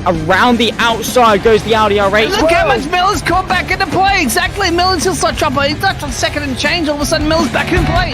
Around the outside goes the Audi R8. Look how much Miller's caught back into play. Exactly. Miller's still start chopper. He's left on second and change. All of a sudden, Miller's back in play.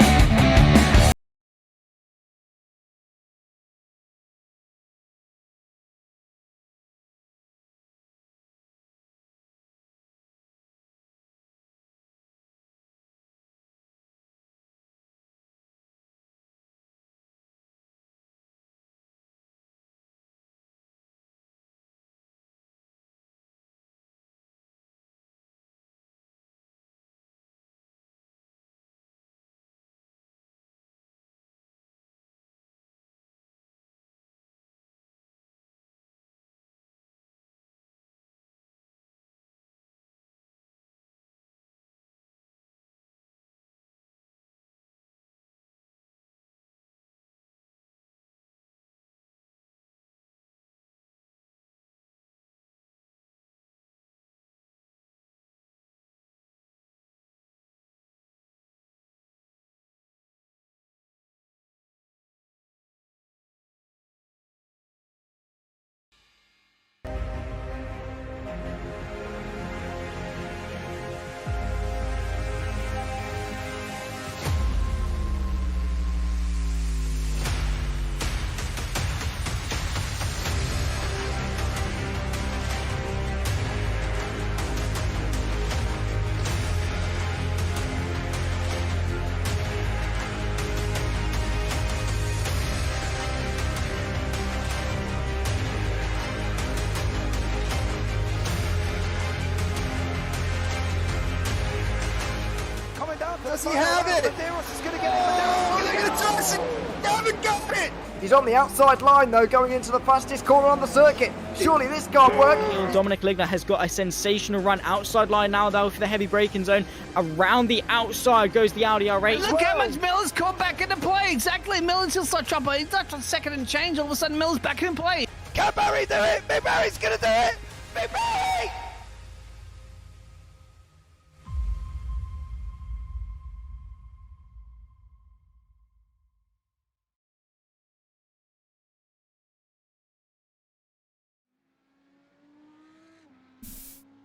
Does he have it? Medeiros is going to get it. Oh, look at the Tyson. Haven't got it. He's on the outside line, though, going into the fastest corner on the circuit. Surely this can't work. Dominic Ligner has got a sensational run outside line now, though, for the heavy braking zone. Around the outside goes the Audi R8. Look how much Miller's caught back into play. Exactly. Miller's still start chopper. He's left on second and change. All of a sudden, Miller's back in play. Can Barry do it? Big Barry's going to do it. Big Barry!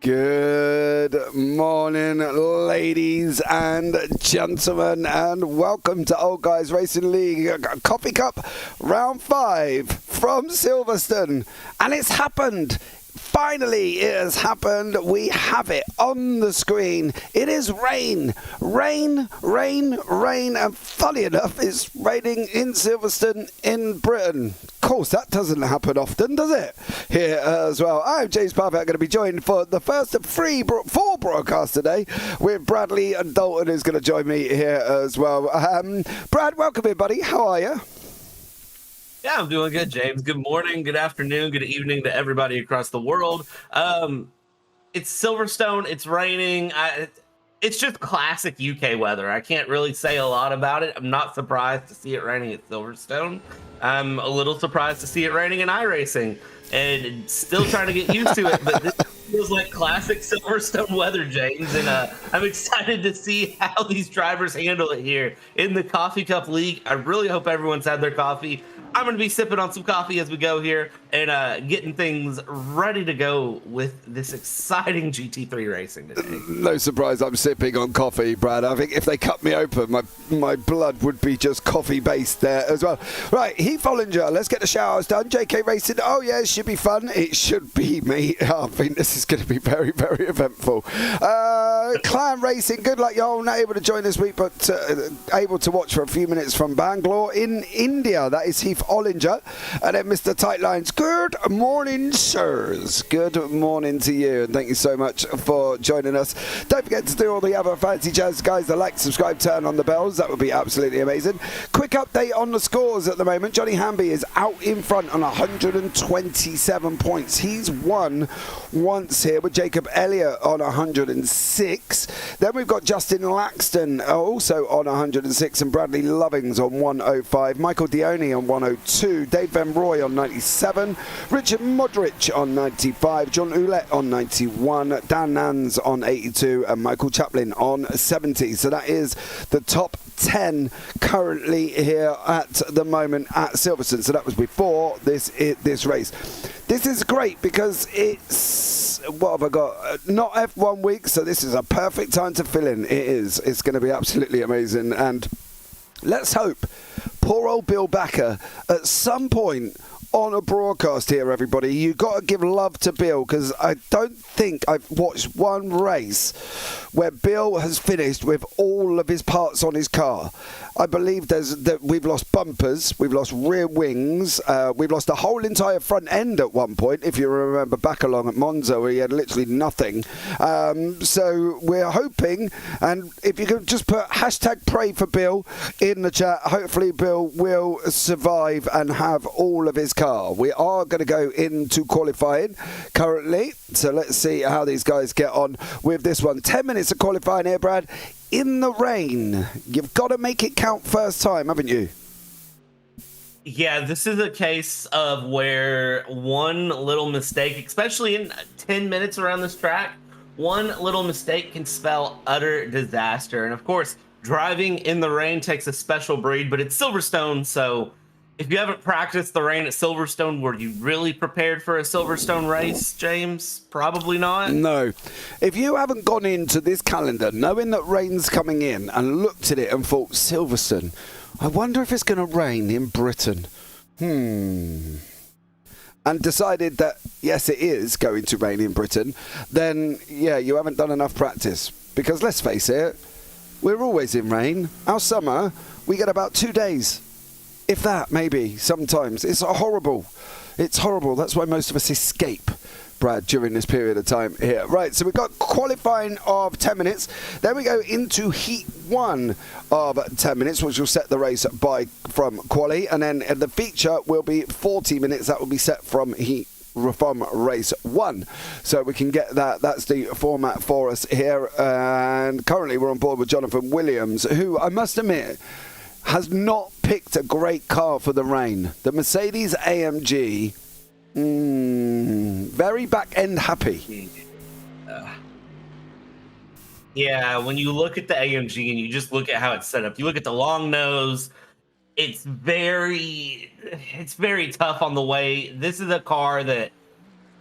Good morning, ladies and gentlemen, and welcome to Old Guys Racing League Coffee Cup Round 5 from Silverstone. And it's happened. Finally, it has happened. We have it on the screen. It is rain. Rain, rain, rain. And funny enough, it's raining in Silverstone in Britain. Of course, that doesn't happen often, does it? Here as well. I'm James Parfitt. I'm going to be joined for the first of four broadcasts today with Bradley and Dalton, who's going to join me here as well. Brad, welcome in, buddy. How are you? Yeah, I'm doing good, James. Good morning, good afternoon, good evening to everybody across the world. It's Silverstone. It's raining. It's just classic UK weather. I can't really say a lot about it. I'm not surprised to see it raining at Silverstone. I'm a little surprised to see it raining in iRacing, and still trying to get used to it. But this feels like classic Silverstone weather, James, and I'm excited to see how these drivers handle it here in the Coffee Cup League. I really hope everyone's had their coffee. I'm going to be sipping on some coffee as we go here and getting things ready to go with this exciting GT3 racing today. No surprise I'm sipping on coffee, Brad. I think if they cut me open, my blood would be just coffee-based there as well. Right, Heath Ollinger, let's get the showers done. JK Racing, oh yeah, it should be fun. It should be, mate. I think this is going to be very, very eventful. Clan Racing, good luck, y'all. Not able to join this week, but able to watch for a few minutes from Bangalore in India. That is Heath Ollinger. And then Mr. Tightlines, good morning, sirs. Good morning to you, and thank you so much for joining us. Don't forget to do all the other fancy jazz, guys. The like, subscribe, turn on the bells. That would be absolutely amazing. Quick update on the scores at the moment. Johnny Hamby is out in front on 127 points. He's won once here with Jacob Elliott on 106. 106. Then we've got Justin Laxton also on 106, and Bradley Lovings on 105. Michael Dione on 102. Dave Van Roy on 97. Richard Modric on 95. John Ouellette on 91. Dan Nans on 82. And Michael Chaplin on 70. So that is the top 10 currently here at the moment at Silverstone. So that was before this race. This is great because it's, what have I got? Not F1 week, so this is a perfect time to fill in. It is. It's going to be absolutely amazing. And let's hope poor old Bill Backer at some point on a broadcast here, everybody, you got to give love to Bill, because I don't think I've watched one race where Bill has finished with all of his parts on his car. I believe that we've lost bumpers, we've lost rear wings, we've lost the whole entire front end at one point, if you remember back along at Monza where he had literally nothing. So we're hoping, and if you could just put hashtag pray for Bill in the chat, hopefully Bill will survive and have all of his car. We are going to go into qualifying currently, so let's see how these guys get on with this one. 10 minutes of qualifying here, Brad, in the rain. You've got to make it count first time, haven't you? Yeah, this is a case of where one little mistake, especially in 10 minutes around this track, one little mistake can spell utter disaster. And of course, driving in the rain takes a special breed, but it's Silverstone, so if you haven't practiced the rain at Silverstone, were you really prepared for a Silverstone race, James? Probably not. No. If you haven't gone into this calendar knowing that rain's coming in and looked at it and thought, Silverstone, I wonder if it's going to rain in Britain. And decided that, yes, it is going to rain in Britain, then, yeah, you haven't done enough practice. Because let's face it, we're always in rain. Our summer, we get about 2 days. If that, maybe, sometimes. It's horrible. It's horrible. That's why most of us escape, Brad, during this period of time here. Right, so we've got qualifying of 10 minutes. Then we go into heat 1 of 10 minutes, which will set the race from quali. And then the feature will be 40 minutes. That will be set from race 1. So we can get that. That's the format for us here. And currently we're on board with Jonathan Williams, who, I must admit, has not picked a great car for the rain. The Mercedes AMG, very back-end happy. Yeah, when you look at the AMG and you just look at how it's set up, you look at the long nose, it's very tough on the way. This is a car that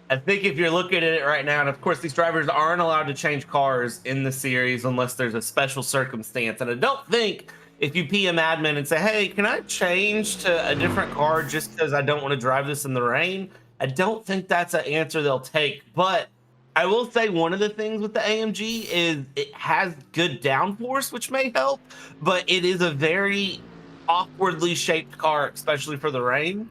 I think if you're looking at it right now, and of course these drivers aren't allowed to change cars in the series unless there's a special circumstance, and I don't think if you PM admin and say, hey, can I change to a different car just because I don't want to drive this in the rain? I don't think that's an answer they'll take. But I will say one of the things with the AMG is it has good downforce, which may help, but it is a very awkwardly shaped car, especially for the rain.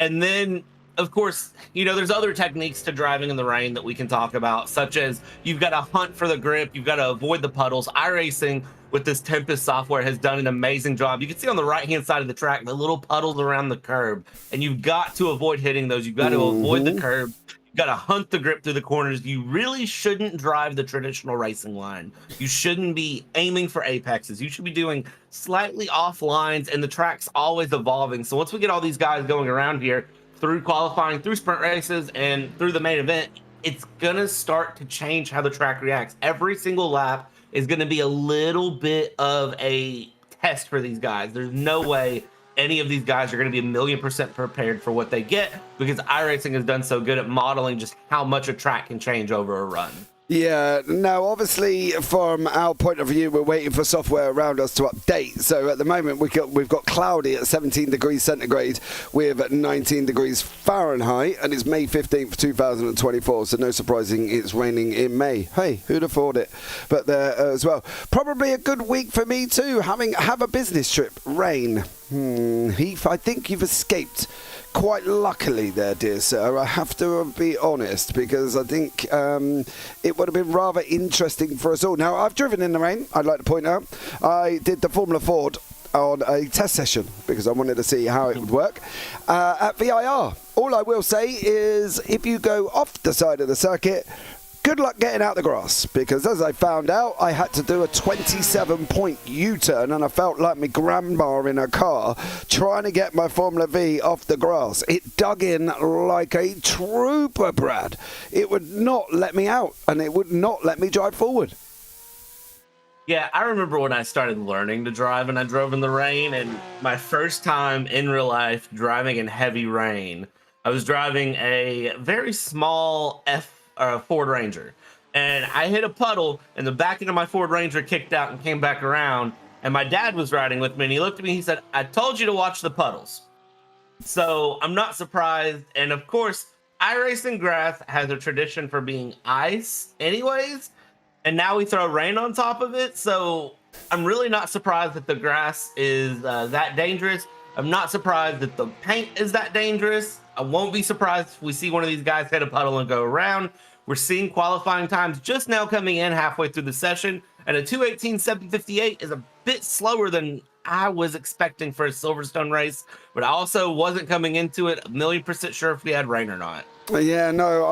And then, of course, you know, there's other techniques to driving in the rain that we can talk about, such as you've got to hunt for the grip, you've got to avoid the puddles. iRacing with this Tempest software has done an amazing job. You can see on the right-hand side of the track, the little puddles around the curb, and you've got to avoid hitting those. You've got to avoid the curb. You've got to hunt the grip through the corners. You really shouldn't drive the traditional racing line. You shouldn't be aiming for apexes. You should be doing slightly off lines, and the track's always evolving. So once we get all these guys going around here, through qualifying, through sprint races, and through the main event, it's going to start to change how the track reacts. Every single lap is going to be a little bit of a test for these guys. There's no way any of these guys are going to be 1,000,000% prepared for what they get, because iRacing has done so good at modeling just how much a track can change over a run. Yeah, now obviously from our point of view, we're waiting for software around us to update. So at the moment we've got cloudy at 17 degrees centigrade with 19 degrees Fahrenheit, and it's May 15th, 2024. So no surprising it's raining in May. Hey, who'd have thought it? But there as well. Probably a good week for me too, have a business trip. Rain. Heath, I think you've escaped quite luckily there, dear sir. I have to be honest, because I think it would have been rather interesting for us all. Now, I've driven in the rain, I'd like to point out. I did the Formula Ford on a test session because I wanted to see how it would work at VIR. All I will say is if you go off the side of the circuit, good luck getting out the grass, because as I found out, I had to do a 27-point U-turn, and I felt like my grandma in a car trying to get my Formula V off the grass. It dug in like a trooper, Brad. It would not let me out, and it would not let me drive forward. Yeah, I remember when I started learning to drive and I drove in the rain, and my first time in real life driving in heavy rain, I was driving a very small Ford Ranger, and I hit a puddle and the back end of my Ford Ranger kicked out and came back around, and my dad was riding with me and he looked at me and he said, "I told you to watch the puddles." So I'm not surprised. And of course, iRacing grass has a tradition for being ice anyways, and now we throw rain on top of it. So I'm really not surprised that the grass is that dangerous. I'm not surprised that the paint is that dangerous. I won't be surprised if we see one of these guys hit a puddle and go around. We're seeing qualifying times just now coming in halfway through the session, and a 2:18.758 is a bit slower than I was expecting for a Silverstone race, but I also wasn't coming into it 1,000,000% sure if we had rain or not. Yeah, no,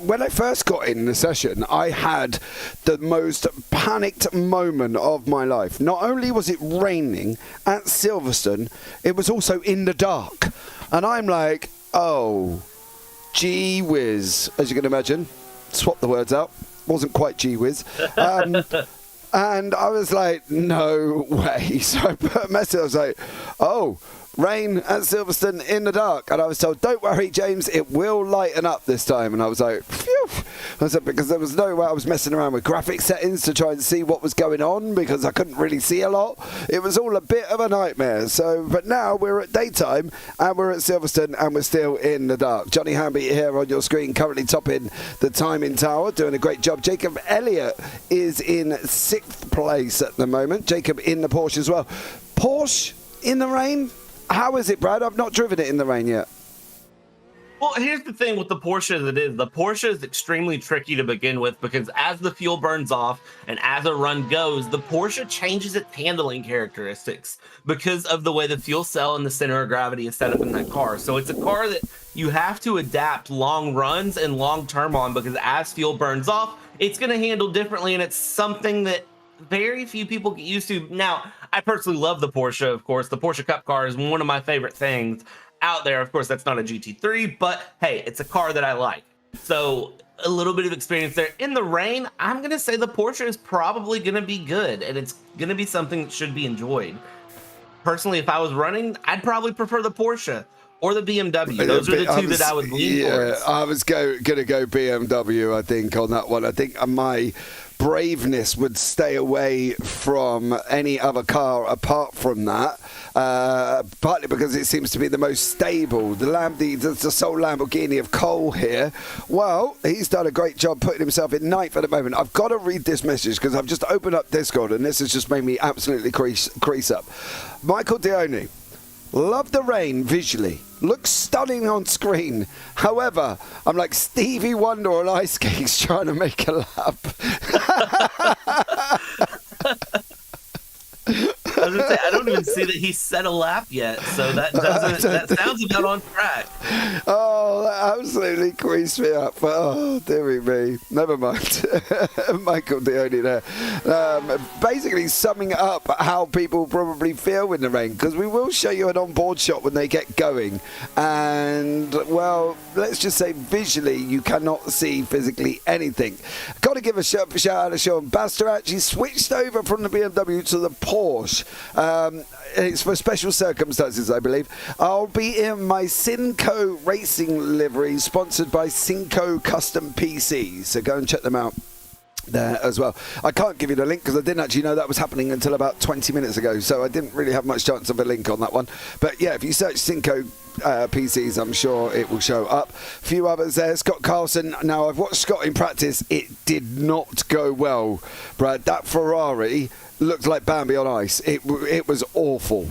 when I first got in the session, I had the most panicked moment of my life. Not only was it raining at Silverstone, it was also in the dark. And I'm like, oh, gee whiz, as you can imagine. Swap the words out. Wasn't quite gee whiz. And I was like, no way. So I put a message, I was like, oh, rain at Silverstone in the dark. And I was told, don't worry, James, it will lighten up this time. And I was like, phew. I said, because there was no way I was messing around with graphic settings to try and see what was going on, because I couldn't really see a lot. It was all a bit of a nightmare. So, but now we're at daytime and we're at Silverstone and we're still in the dark. Johnny Hamby here on your screen, currently topping the timing tower, doing a great job. Jacob Elliott is in 6th place at the moment. Jacob in the Porsche as well. Porsche in the rain? How is it, Brad? I've not driven it in the rain yet. Well, here's the thing with the Porsche as it is. The Porsche is extremely tricky to begin with, because as the fuel burns off and as a run goes, the Porsche changes its handling characteristics because of the way the fuel cell and the center of gravity is set up in that car. So it's a car that you have to adapt long runs and long term on, because as fuel burns off, it's going to handle differently, and it's something that very few people get used to. Now, I personally love the Porsche, of course. The Porsche Cup car is one of my favorite things out there. Of course, that's not a GT3, but hey, it's a car that I like. So a little bit of experience there. In the rain, I'm going to say the Porsche is probably going to be good, and it's going to be something that should be enjoyed. Personally, if I was running, I'd probably prefer the Porsche or the BMW. Those are the two that I would lean towards. I was going to go BMW, I think, on that one. I think my braveness would stay away from any other car apart from that, partly because it seems to be the most stable. The sole Lamborghini of Cole here. Well, he's done a great job putting himself in 9th at the moment. I've got to read this message because I've just opened up Discord and this has just made me absolutely crease up. Michael Dione. Love the rain visually. Looks stunning on screen. However, I'm like Stevie Wonder on ice skates trying to make a lap. I was gonna say, I don't even see that he set a lap yet, so that sounds about on track. Oh, that absolutely creased me up. Oh, dearie me. Never mind. Michael Dione there. Basically summing up how people probably feel in the rain, because we will show you an onboard shot when they get going. And, well, let's just say visually you cannot see physically anything. Got to give a shout out to Sean Baster. Actually switched over from the BMW to the Porsche. It's for special circumstances, I believe. I'll be in my Cinco racing livery, sponsored by Cinco Custom PCs. So go and check them out there as well. I can't give you the link because I didn't actually know that was happening until about 20 minutes ago, so I didn't really have much chance of a link on that one. But yeah, if you search Cinco PCs, I'm sure it will show up. A few others there. Scott Carlson. Now, I've watched Scott in practice. It did not go well, Brad. That Ferrari looked like Bambi on ice. It was awful.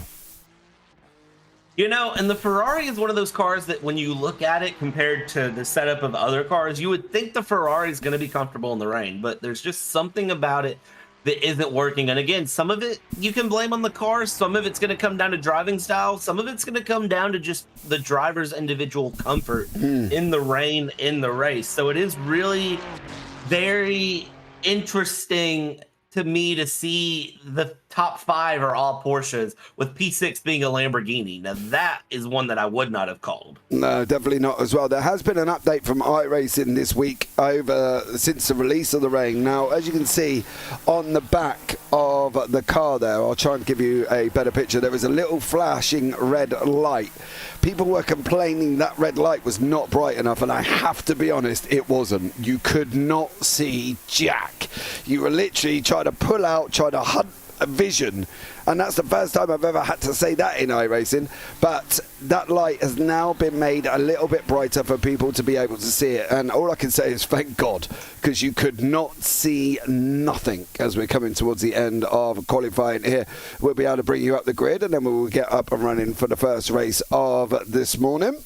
You know, and the Ferrari is one of those cars that when you look at it compared to the setup of other cars, you would think the Ferrari is going to be comfortable in the rain, but there's just something about it that isn't working. And again, some of it you can blame on the car. Some of it's going to come down to driving style. Some of it's going to come down to just the driver's individual comfort in the rain, in the race. So it is really very interesting to me to see the top 5 are all Porsches, with P6 being a Lamborghini. Now that is one that I would not have called. No, definitely not as well. There has been an update from iRacing this week since the release of the Ring. Now, as you can see on the back of the car there, I'll try and give you a better picture. There was a little flashing red light. People were complaining that red light was not bright enough, and I have to be honest, it wasn't. You could not see jack. You were literally trying to pull out, trying to hunt a vision, and that's the first time I've ever had to say that in iRacing. But that light has now been made a little bit brighter for people to be able to see it, and all I can say is thank God, because you could not see nothing. As we're coming towards the end of qualifying here, we'll be able to bring you up the grid, and then we will get up and running for the first race of this morning.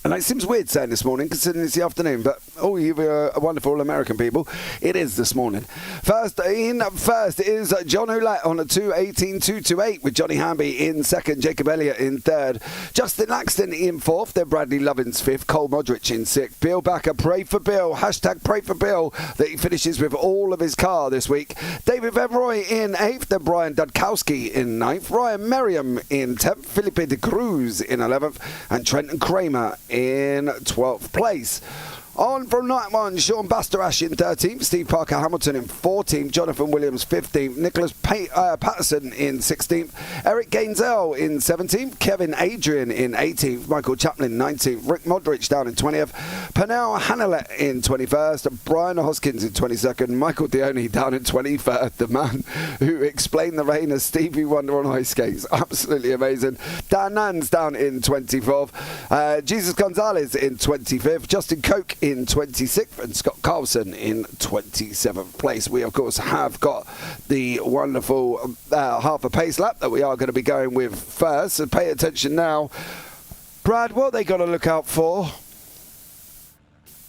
And it seems weird saying this morning, considering it's the afternoon, but all you wonderful American people, it is this morning. First is John Ouellette on a 2:18.228, with Johnny Hamby in second, Jacob Elliott in third, Justin Laxton in fourth, then Bradley Lovin's fifth, Cole Modric in sixth, Bill Backer, pray for Bill, hashtag pray for Bill, that he finishes with all of his car this week, David Van Roy in eighth, then Brian Dudkowski in ninth, Ryan Merriam in 10th, Felipe de Cruz in 11th, and Trenton Kramer in 12th place. On from night one, Sean Bastarash in 13th, Steve Parker Hamilton in 14th, Jonathan Williams 15th, Nicholas Patterson in 16th, Eric Gainzell in 17th, Kevin Adrian in 18th, Michael Chaplin 19th, Rick Modric down in 20th, Pernell Hanalet in 21st, Brian Hoskins in 22nd, Michael Dione down in 23rd, the man who explained the rain as Stevie Wonder on ice skates. Absolutely amazing. Dan Nans down in 24th, Jesus Gonzalez in 25th, Justin Koch in 26th, and Scott Carlson in 27th place. We of course have got the wonderful half a pace lap that we are going to be going with first, so pay attention now. Brad, what are they got to look out for?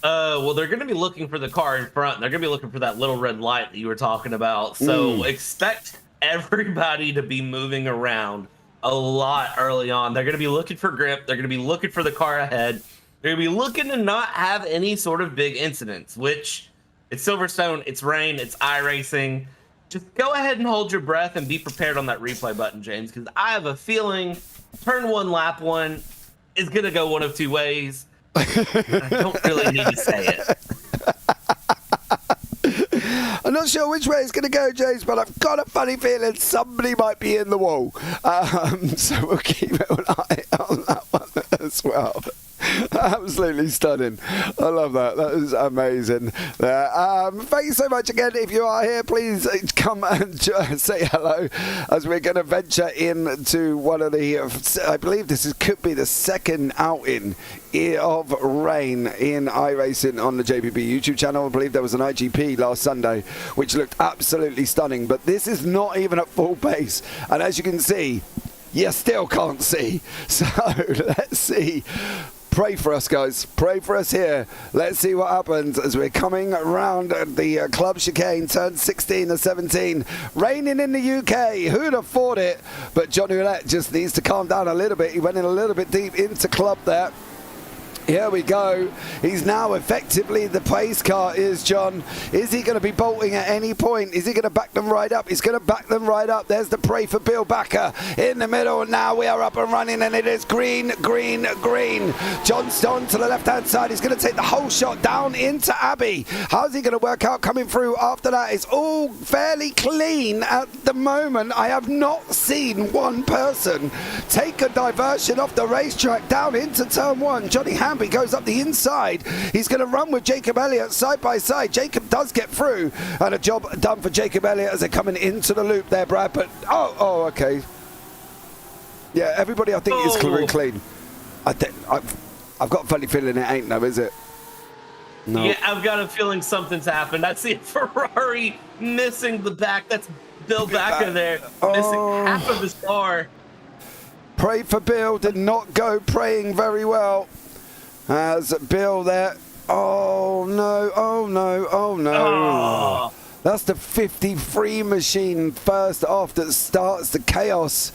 Well, they're going to be looking for the car in front. They're going to be looking for that little red light that you were talking about. So expect everybody to be moving around a lot early on. They're going to be looking for grip. They're going to be looking for the car ahead. They're going to be looking to not have any sort of big incidents, which it's Silverstone, it's rain, it's iRacing. Just go ahead and hold your breath and be prepared on that replay button, James, because I have a feeling turn one, lap one is going to go one of two ways. I don't really need to say it. I'm not sure which way it's going to go, James, but I've got a funny feeling somebody might be in the wall. So we'll keep an eye on that one as well. Absolutely stunning. I love that. That is amazing. Thank you so much again. If you are here, please come and say hello as we're going to venture into one of the, I believe this could be the second outing of rain in iRacing on the JPB YouTube channel. I believe there was an IGP last Sunday which looked absolutely stunning, but this is not even at full pace, and as you can see, you still can't see. So let's see. Pray for us, guys. Pray for us here. Let's see what happens as we're coming around the club chicane, turn 16 or 17. Raining in the UK. Who'd have thought it? But John Ouellette just needs to calm down a little bit. He went in a little bit deep into club there. Here we go. He's now effectively the pace car is John. Is he going to be bolting at any point? Is he going to back them right up? He's going to back them right up. There's the pray for Bill Backer in the middle. Now we are up and running, and it is green, green, green. John Stone to the left-hand side. He's going to take the whole shot down into Abbey. How's he going to work out coming through after that? It's all fairly clean at the moment. I have not seen one person take a diversion off the racetrack down into turn one. Johnny Hamby goes up the inside. He's going to run with Jacob Elliott side by side. Jacob does get through, and a job done for Jacob Elliott as they're coming into the loop there, Brad. But okay. Yeah, everybody I think is clean. I've got a funny feeling it ain't though, is it? No. Yeah, I've got a feeling something's happened. I see a Ferrari missing the back. That's Bill Backer there, missing half of his car. Pray for Bill did not go praying very well. As Bill there. Oh no, oh no, oh no. Oh. That's the 53 machine first off that starts the chaos.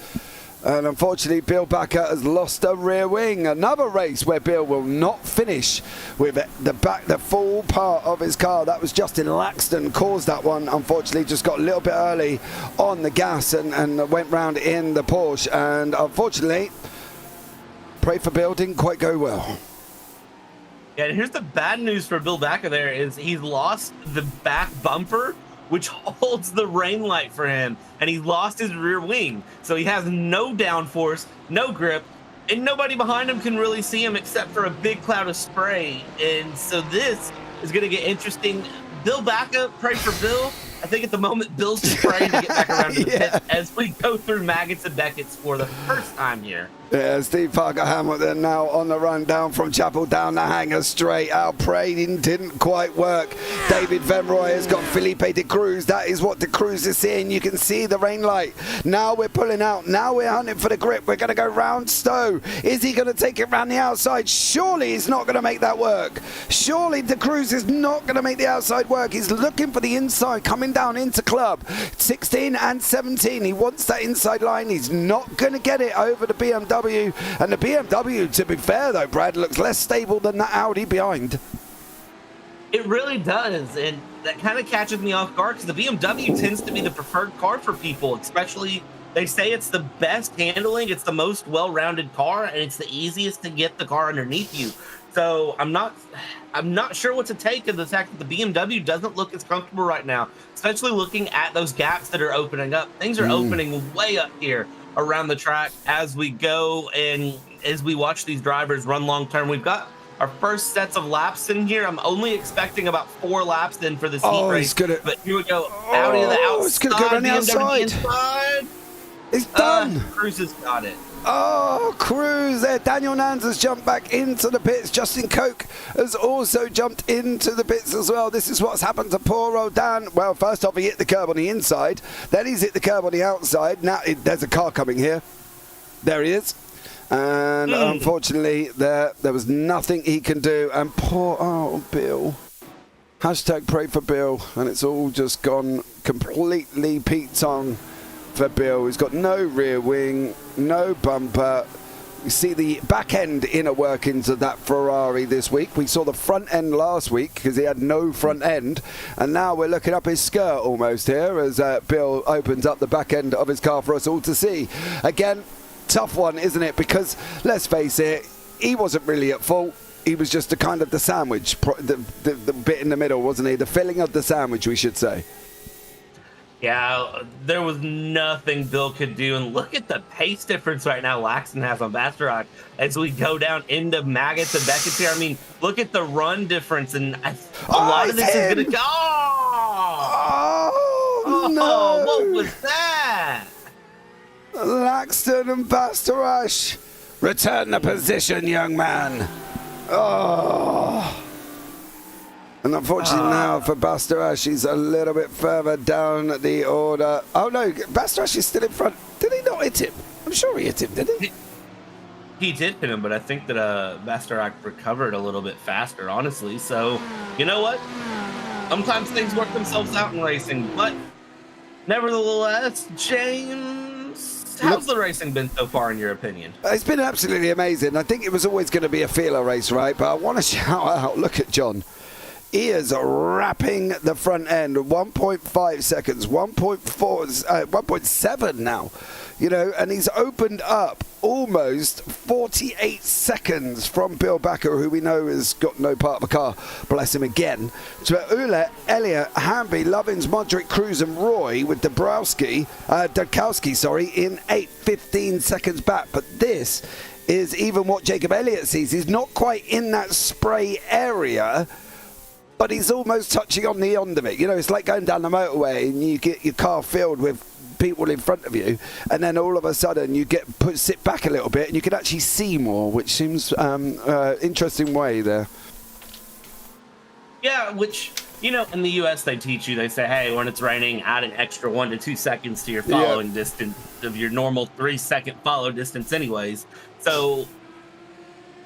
And unfortunately, Bill Backer has lost a rear wing. Another race where Bill will not finish with the full part of his car. That was Justin Laxton caused that one. Unfortunately, just got a little bit early on the gas and went round in the Porsche. And unfortunately, Pray for Bill didn't quite go well. Yeah, and here's the bad news for Bill Backer there is he's lost the back bumper, which holds the rain light for him, and he lost his rear wing. So he has no downforce, no grip, and nobody behind him can really see him except for a big cloud of spray. And so this is going to get interesting. Bill Backer, pray for Bill. I think at the moment, Bill's just praying to get back around to the pit as we go through Maggots and Beckett's for the first time here. Yeah, Steve Parker Hamilton now on the run down from Chapel down the hangar straight out. Praying didn't quite work. David Venroy has got Felipe de Cruz. That is what de Cruz is seeing. You can see the rain light. Now we're pulling out. Now we're hunting for the grip. We're going to go round Stowe. Is he going to take it round the outside? Surely he's not going to make that work. Surely de Cruz is not going to make the outside work. He's looking for the inside coming down into club 16 and 17. He wants that inside line. He's not going to get it over the BMW. And the BMW, to be fair though, Brad, looks less stable than that Audi behind. It really does, and that kind of catches me off guard because the BMW tends to be the preferred car for people, especially they say it's the best handling, it's the most well-rounded car, and it's the easiest to get the car underneath you. So I'm not sure what to take of the fact that the BMW doesn't look as comfortable right now, especially looking at those gaps that are opening up. Things are opening way up here around the track as we go and as we watch these drivers run long term. We've got our first sets of laps in here. I'm only expecting about 4 laps then for this heat race. But here we go. Audi to the outside. It's going to go around the outside. It's done. Cruz has got it. Oh, Cruz there. Daniel Nans has jumped back into the pits. Justin Koch has also jumped into the pits as well. This is what's happened to poor old Dan. Well, first off, he hit the curb on the inside. Then he's hit the curb on the outside. Now there's a car coming here. There he is. And unfortunately, there was nothing he can do. And poor old Bill. Hashtag pray for Bill. And it's all just gone completely peaked on for Bill. He's got no rear wing, no bumper. You see the back end inner workings of that Ferrari this week. We saw the front end last week because he had no front end, and now we're looking up his skirt almost here as Bill opens up the back end of his car for us all to see. Again, tough one, isn't it? Because let's face it, he wasn't really at fault. He was just the sandwich, the bit in the middle, wasn't he? The filling of the sandwich, we should say. Yeah, there was nothing Bill could do. And look at the pace difference right now Laxton has on Basterak as we go down into Maggots and Beckett's here. I mean, look at the run difference. And a lot of this is going to go. Oh, no. What was that? Laxton and Basterak. Return the position, young man. Oh. And unfortunately now for Basterak, he's a little bit further down the order. Oh no, Basterak is still in front. Did he not hit him? I'm sure he hit him, did he? He did hit him, but I think that Basterak recovered a little bit faster, honestly. So, you know what? Sometimes things work themselves out in racing. But nevertheless, James, how's the racing been so far in your opinion? It's been absolutely amazing. I think it was always going to be a feeler race, right? But I want to shout out, look at John. He is wrapping the front end 1.5 seconds, 1.7 now, you know, and he's opened up almost 48 seconds from Bill Backer, who we know has got no part of the car, bless him again, to Ule, Elliott, Hamby, Lovins, Modric, Cruz and Roy with Dukowski, in 8-15 seconds back. But this is even what Jacob Elliott sees. He's not quite in that spray area, but he's almost touching on the end of it. You know, it's like going down the motorway and you get your car filled with people in front of you, and then all of a sudden you sit back a little bit and you can actually see more, which seems interesting way there. Yeah, which, you know, in the US they teach you, they say, hey, when it's raining, add an extra 1 to 2 seconds to your following distance of your normal 3-second follow distance anyways. So,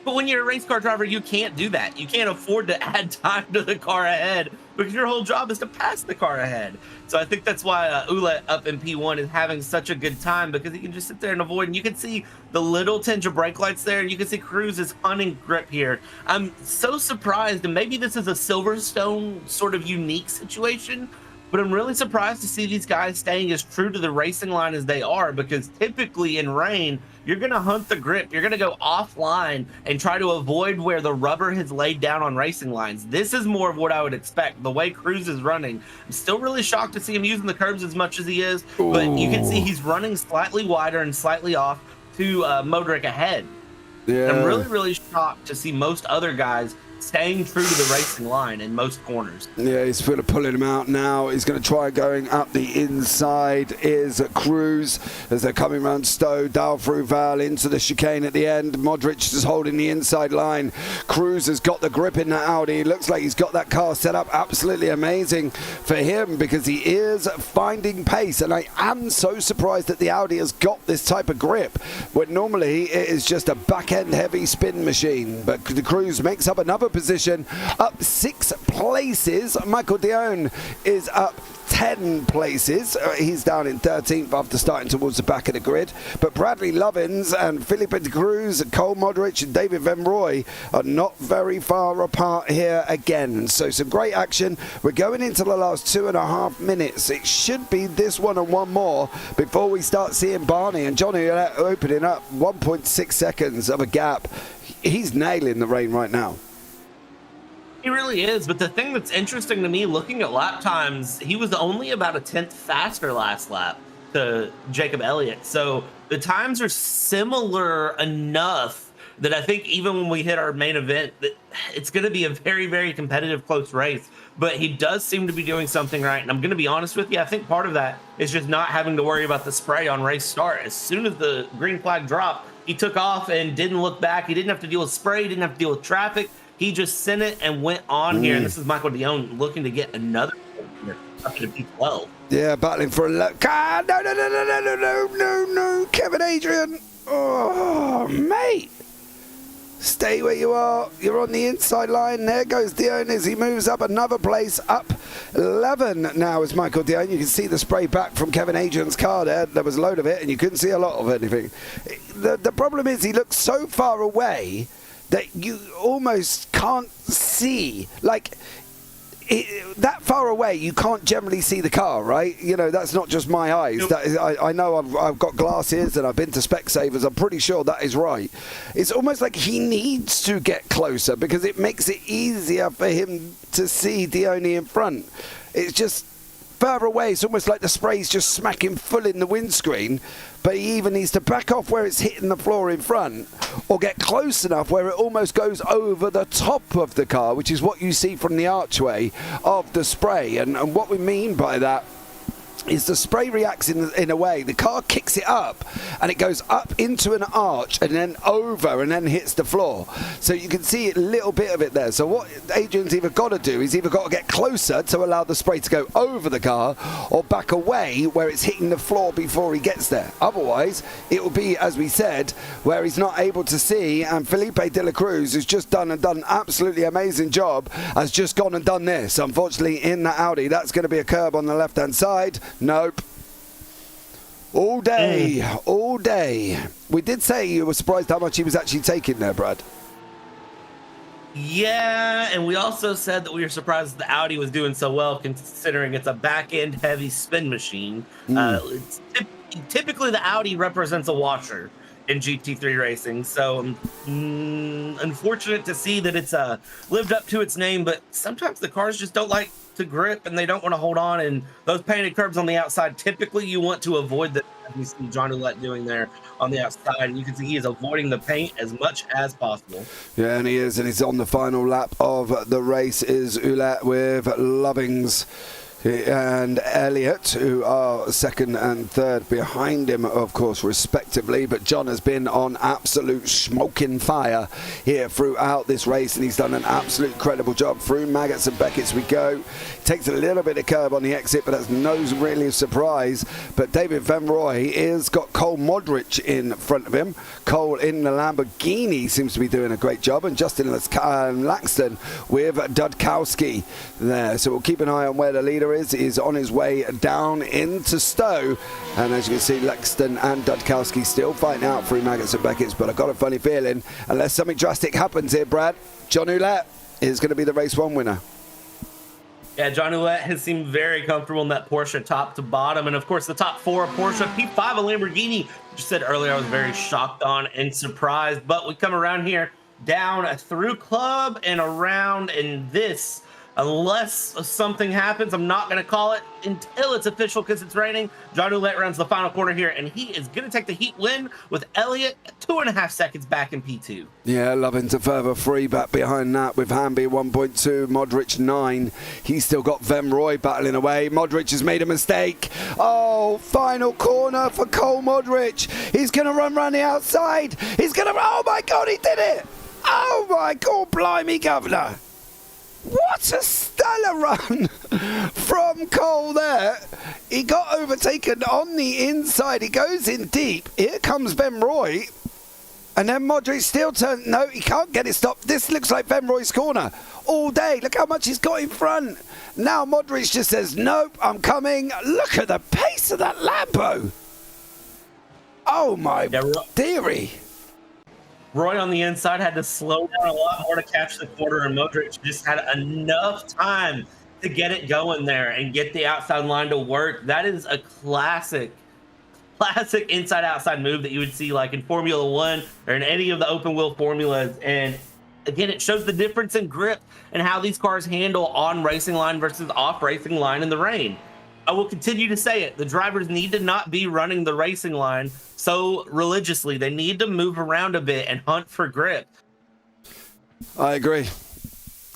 but when you're a race car driver, you can't do that. You can't afford to add time to the car ahead because your whole job is to pass the car ahead. So I think that's why Ouellette up in P1 is having such a good time, because he can just sit there and avoid. And you can see the little tinge of brake lights there. And you can see Cruz is hunting grip here. I'm so surprised, and maybe this is a Silverstone sort of unique situation, but I'm really surprised to see these guys staying as true to the racing line as they are, because typically in rain, you're going to hunt the grip. You're going to go offline and try to avoid where the rubber has laid down on racing lines. This is more of what I would expect. The way Cruz is running, I'm still really shocked to see him using the curbs as much as he is, but you can see he's running slightly wider and slightly off to Modric ahead. Yeah. I'm really, really shocked to see most other guys staying true to the racing line in most corners. Yeah, he's sort of pulling him out now. He's going to try going up the inside. Is Cruz as they're coming around Stowe, down through Val into the chicane at the end. Modric is holding the inside line. Cruz has got the grip in that Audi. Looks like he's got that car set up absolutely amazing for him, because he is finding pace. And I am so surprised that the Audi has got this type of grip, when normally it is just a back-end heavy spin machine. But the Cruz makes up another position, up 6 places. Michael Dion is up 10 places. He's down in 13th after starting towards the back of the grid. But Bradley Lovins and Felipe de Cruz, Cole Modric and David Van Roy are not very far apart here again. So some great action. We're going into the last 2.5 minutes. It should be this one and one more before we start seeing Barney and Johnny opening up 1.6 seconds of a gap. He's nailing the rain right now. He really is, but the thing that's interesting to me, looking at lap times, he was only about a 10th faster last lap to Jacob Elliott. So the times are similar enough that I think even when we hit our main event, that it's going to be a very, very competitive, close race. But he does seem to be doing something right. And I'm going to be honest with you, I think part of that is just not having to worry about the spray on race start. As soon as the green flag dropped, he took off and didn't look back. He didn't have to deal with spray, he didn't have to deal with traffic. He just sent it and went on here. And this is Michael Dion looking to get another here up to P12. Yeah, battling for a look. Ah, no. Kevin Adrian. Oh, mate. Stay where you are. You're on the inside line. There goes Dion as he moves up another place. Up 11 now is Michael Dion. You can see the spray back from Kevin Adrian's car there. There was a load of it, and you couldn't see a lot of anything. The problem is he looks so far away that you almost can't see, like, that far away you can't generally see the car, right? You know, that's not just my eyes. Nope. That is, I know I've got glasses and I've been to Specsavers. I'm pretty sure that is right. It's almost like he needs to get closer, because it makes it easier for him to see Dione in front. It's just further away. It's almost like the spray's just smacking full in the windscreen, but he either needs to back off where it's hitting the floor in front, or get close enough where it almost goes over the top of the car, which is what you see from the archway of the spray. And what we mean by that is the spray reacts in a way, the car kicks it up and it goes up into an arch and then over and then hits the floor. So you can see a little bit of it there. So what Adrian's either got to do is either got to get closer to allow the spray to go over the car, or back away where it's hitting the floor before he gets there. Otherwise, it will be, as we said, where he's not able to see. And Felipe de la Cruz, who's just done an absolutely amazing job, has just gone and done this. Unfortunately, in that Audi, that's going to be a curb on the left-hand side. Nope. All day, all day. We did say you were surprised how much he was actually taking there, Brad. Yeah, and we also said that we were surprised the Audi was doing so well, considering it's a back-end heavy spin machine. Typically, the Audi represents a washer in GT3 racing, so unfortunate to see that it's lived up to its name, but sometimes the cars just don't like to grip and they don't want to hold on, and those painted curbs on the outside, typically you want to avoid that. We see John Ouellette doing there on the outside, and you can see he is avoiding the paint as much as possible. Yeah, and he is, and he's on the final lap of the race is Ouellette with Lovings and Elliott, who are second and third behind him, of course, respectively. But John has been on absolute smoking fire here throughout this race, and he's done an absolute incredible job. Through Maggots and Beckett's we go. Takes a little bit of curb on the exit, but that's no really surprise. But David Van Roy has got Cole Modric in front of him. Cole in the Lamborghini seems to be doing a great job, and Justin Laxton with Dudkowski there. So we'll keep an eye on where the leader is on his way down into Stowe. And as you can see, Laxton and Dudkowski still fighting out through Maggots and Beckett's, but I've got a funny feeling, unless something drastic happens here, Brad, John Ouellette is going to be the race one winner. Yeah, John Ouellette has seemed very comfortable in that Porsche top to bottom. And of course, the top four, a Porsche, P5, a Lamborghini. Just said earlier, I was very shocked on and surprised. But we come around here, down through club and around in this. Unless something happens, I'm not going to call it until it's official because it's raining. John Ouellette runs the final corner here, and he is going to take the heat win with Elliott 2.5 seconds back in P2. Yeah, loving to further free back behind that with Hamby 1.2, Modric 9. He's still got Vemroy battling away. Modric has made a mistake. Oh, final corner for Cole Modric. He's going to run around the outside. He's going to, oh my God, he did it. Oh my God, blimey, governor. What a stellar run from Cole there. He got overtaken on the inside. He goes in deep. Here comes Vemroy. And then Modric still turns. No, he can't get it stopped. This looks like Vemroy's corner all day. Look how much he's got in front. Now Modric just says, nope, I'm coming. Look at the pace of that Lambo. Oh, my dearie. Roy on the inside had to slow down a lot more to catch the quarter, and Modric just had enough time to get it going there and get the outside line to work. That is a classic inside-outside move that you would see like in Formula One or in any of the open wheel formulas. And again, it shows the difference in grip and how these cars handle on racing line versus off racing line in the rain. I will continue to say it. The drivers need to not be running the racing line so religiously. They need to move around a bit and hunt for grip. I agree.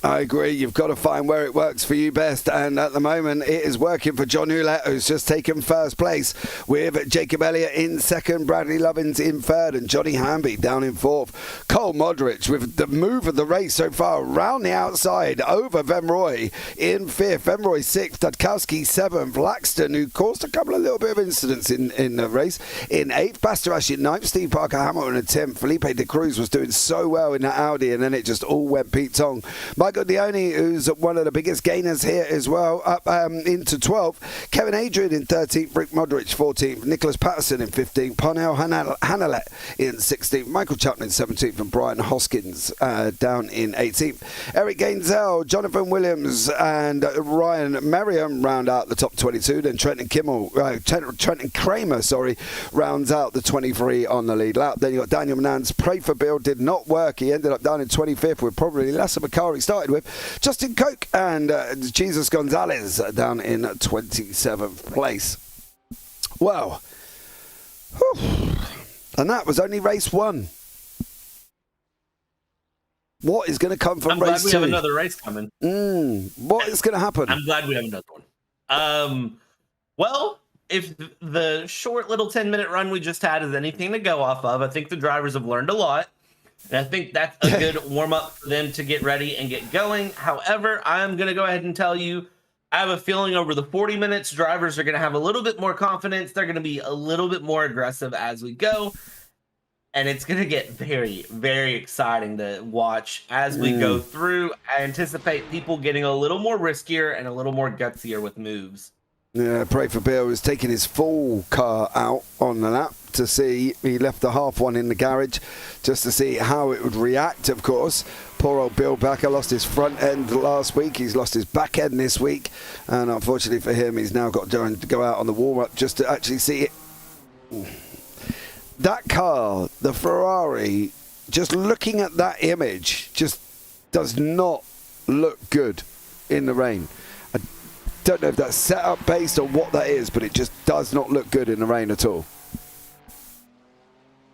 You've got to find where it works for you best, and at the moment it is working for John Ouellette, who's just taken first place with Jacob Elliott in second, Bradley Lovins in third, and Johnny Hamby down in fourth. Cole Modric with the move of the race so far around the outside over Vemroy in fifth, Vemroy sixth, Dudkowski seventh, Laxton, who caused a couple of little bit of incidents in the race, in eighth, Bastarashi in ninth, Steve Parker Hamilton in 10th. Felipe de Cruz was doing so well in that Audi, and then it just all went Pete Tong. Michael Dione, who's one of the biggest gainers here as well, up into 12th. Kevin Adrian in 13th, Rick Modric 14th, Nicholas Patterson in 15th, Parnell Hanalet in 16th, Michael Chapman in 17th, and Brian Hoskins down in 18th. Eric Gainzel, Jonathan Williams, and Ryan Merriam round out the top 22. Then Trenton Kramer, rounds out the 23 on the lead lap. Then you got Daniel Manans. Pray for Bill did not work. He ended up down in 25th with probably less of a car he started with. Justin Koch and Jesus Gonzalez down in 27th place. Well, and that was only race one. What is going to come from race two? I'm glad we have another race coming. What is going to happen? I'm glad we have another one. Well, if the short little 10-minute run we just had is anything to go off of, I think the drivers have learned a lot. And I think that's a good warm-up for them to get ready and get going. However, I'm going to go ahead and tell you, I have a feeling over the 40 minutes, drivers are going to have a little bit more confidence. They're going to be a little bit more aggressive as we go. And it's going to get very, very exciting to watch as we go through. I anticipate people getting a little more riskier and a little more gutsier with moves. Yeah, Pray for Bill was taking his full car out on the lap to see. He left the half one in the garage just to see how it would react, of course. Poor old Bill Backer lost his front end last week. He's lost his back end this week. And unfortunately for him, he's now got to go out on the warm-up just to actually see it. That car, the Ferrari, just looking at that image, just does not look good in the rain. I don't know if that's setup based or what that is, but it just does not look good in the rain at all.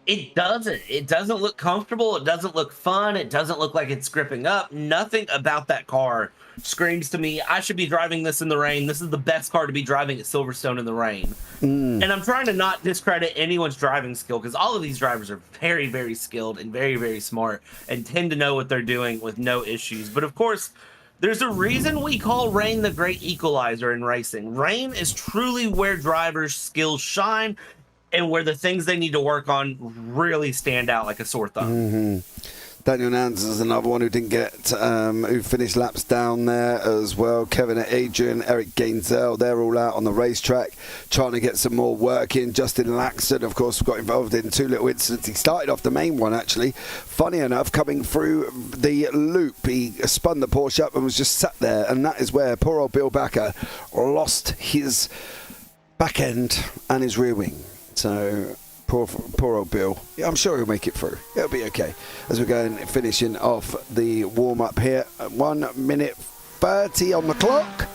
It doesn't. It doesn't look comfortable. It doesn't look fun. It doesn't look like it's gripping up. Nothing about that car screams to me, I should be driving this in the rain. This is the best car to be driving at Silverstone in the rain. And I'm trying to not discredit anyone's driving skill, because all of these drivers are very, very skilled and very, very smart and tend to know what they're doing with no issues. But of course, there's a reason we call rain the great equalizer in racing. Rain is truly where drivers' skills shine and where the things they need to work on really stand out like a sore thumb. Daniel Nans is another one who didn't get, who finished laps down there as well. Kevin Adrian, Eric Gainzel, they're all out on the racetrack trying to get some more work in. Justin Laxton, of course, got involved in two little incidents. He started off the main one, actually. Funny enough, coming through the loop, he spun the Porsche up and was just sat there. And that is where poor old Bill Backer lost his back end and his rear wing. So poor old Bill. Yeah, I'm sure he'll make it through. It'll be okay. As we're going finishing off the warm-up here at 1 minute 30 on the clock.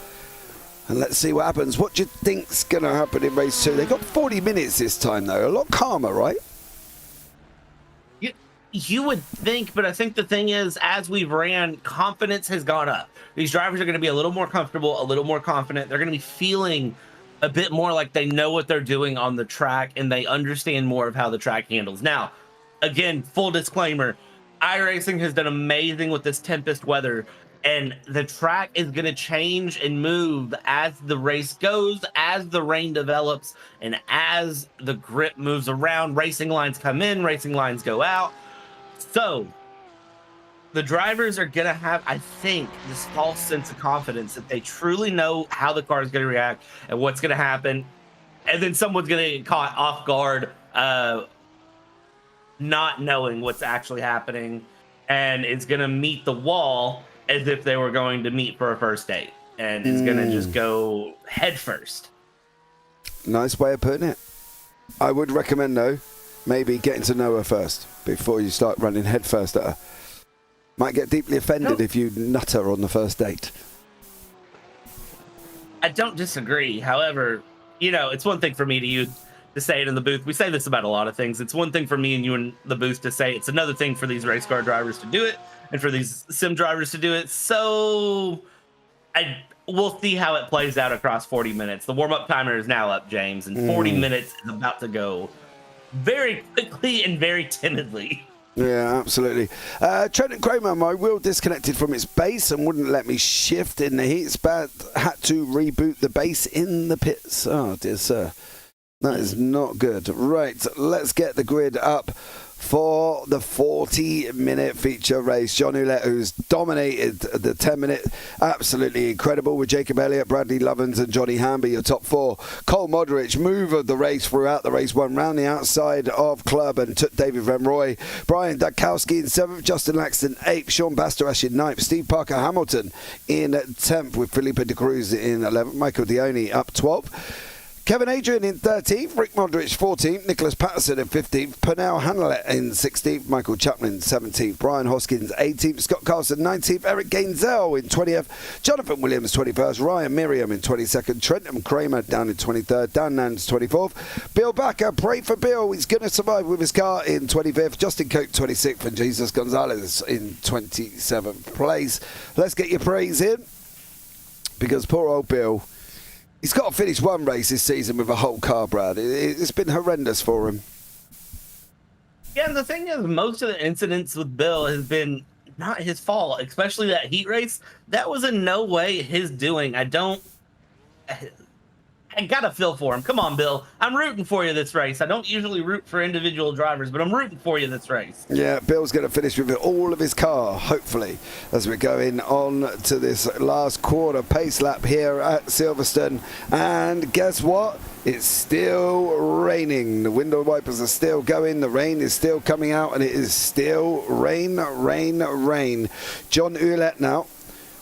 And let's see what happens. What do you think's going to happen in race 2? They got 40 minutes this time, though. A lot calmer, right? You would think, but I think the thing is, as we've ran, confidence has gone up. These drivers are going to be a little more comfortable, a little more confident. They're going to be feeling a bit more like they know what they're doing on the track and they understand more of how the track handles. Now, again, full disclaimer, iRacing has done amazing with this Tempest weather, and the track is going to change and move as the race goes, as the rain develops, and as the grip moves around. Racing lines come in, racing lines go out. So the drivers are going to have, I think, this false sense of confidence that they truly know how the car is going to react and what's going to happen. And then someone's going to get caught off guard, not knowing what's actually happening. And it's going to meet the wall as if they were going to meet for a first date. And it's going to just go head first. Nice way of putting it. I would recommend, though, maybe getting to know her first before you start running head first at her. Might get deeply offended if you nut her on the first date. I don't disagree. However, it's one thing for me to say it in the booth. We say this about a lot of things. It's one thing for me and you in the booth to say. It's another thing for these race car drivers to do it and for these sim drivers to do it. So we'll see how it plays out across 40 minutes. The warm-up timer is now up, James, and 40 minutes is about to go very quickly and very timidly. Yeah, absolutely. Trenton Kramer, my wheel disconnected from its base and wouldn't let me shift in the heat. Had to reboot the base in the pits. Oh, dear sir. That is not good. Right, let's get the grid up for the 40-minute feature race. John Ouellette, who's dominated the 10-minute, absolutely incredible, with Jacob Elliott, Bradley Lovins and Johnny Hamby, your top four. Cole Modric, move of the race throughout the race, won round the outside of club and took David Van Roy. Brian Dukowski in 7th, Justin Laxton 8th, Sean Bastarash in 9th, Steve Parker Hamilton in 10th, with Felipe de Cruz in 11th, Michael Dioni up 12th. Kevin Adrian in 13th, Rick Modric 14th, Nicholas Patterson in 15th, Pernell Hanlett in 16th, Michael Chaplin 17th, Brian Hoskins 18th, Scott Carlson 19th, Eric Gainzel in 20th, Jonathan Williams 21st, Ryan Miriam in 22nd, Trenton Kramer down in 23rd, Dan Nance 24th, Bill Backer, pray for Bill, he's going to survive with his car in 25th, Justin Coke 26th, and Jesus Gonzalez in 27th place. Let's get your praise in, because poor old Bill, he's got to finish one race this season with a whole car, Brad. It's been horrendous for him. Yeah, and the thing is, most of the incidents with Bill has been not his fault, especially that heat race. That was in no way his doing. I got to feel for him. Come on, Bill. I'm rooting for you this race. I don't usually root for individual drivers, but I'm rooting for you this race. Yeah, Bill's going to finish with all of his car, hopefully, as we're going on to this last quarter pace lap here at Silverstone. And guess what? It's still raining. The window wipers are still going. The rain is still coming out, and it is still rain, rain, rain. John Ouellette now.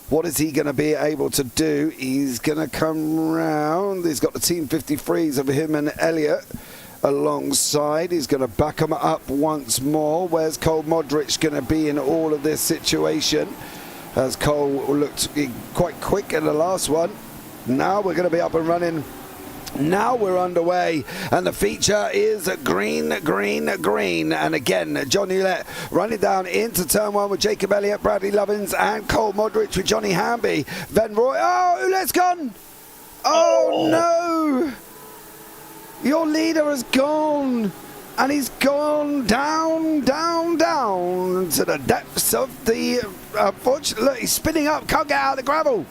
What is he going to be able to do? He's going to come round. He's got the Team 53s of him and Elliott alongside. He's going to back them up once more. Where's Cole Modric going to be in all of this situation? As Cole looked quite quick in the last one. Now we're going to be up and running Now we're underway, and the feature is green, green, green. And again, John Hewlett running down into turn 1 with Jacob Elliott, Bradley Lovins, and Cole Modrich with Johnny Hamby. Van Roy. Oh, Hewlett's gone. Oh, no. Your leader has gone. And he's gone down, down, down to the depths of the... Unfortunately, he's spinning up. Can't get out of the gravel.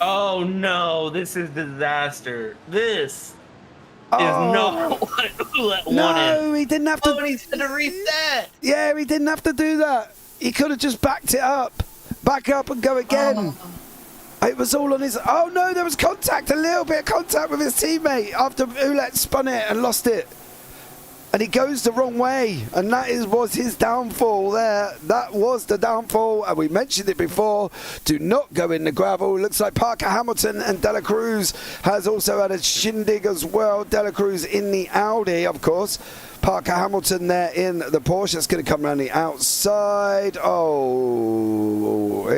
Oh no, this is disaster. This is not what Hewlett wanted. No, he didn't have to. Oh, and he said to reset. Yeah, he didn't have to do that. He could have just backed it up. Back up and go again. It was all on his... Oh no, there was contact, a little bit of contact with his teammate after Hewlett spun it and lost it. And he goes the wrong way, and that was his downfall there. That was the downfall, and we mentioned it before. Do not go in the gravel. Looks like Parker Hamilton and Dela Cruz has also had a shindig as well. Dela Cruz in the Audi, of course. Parker Hamilton there in the Porsche. It's going to come around the outside. Oh,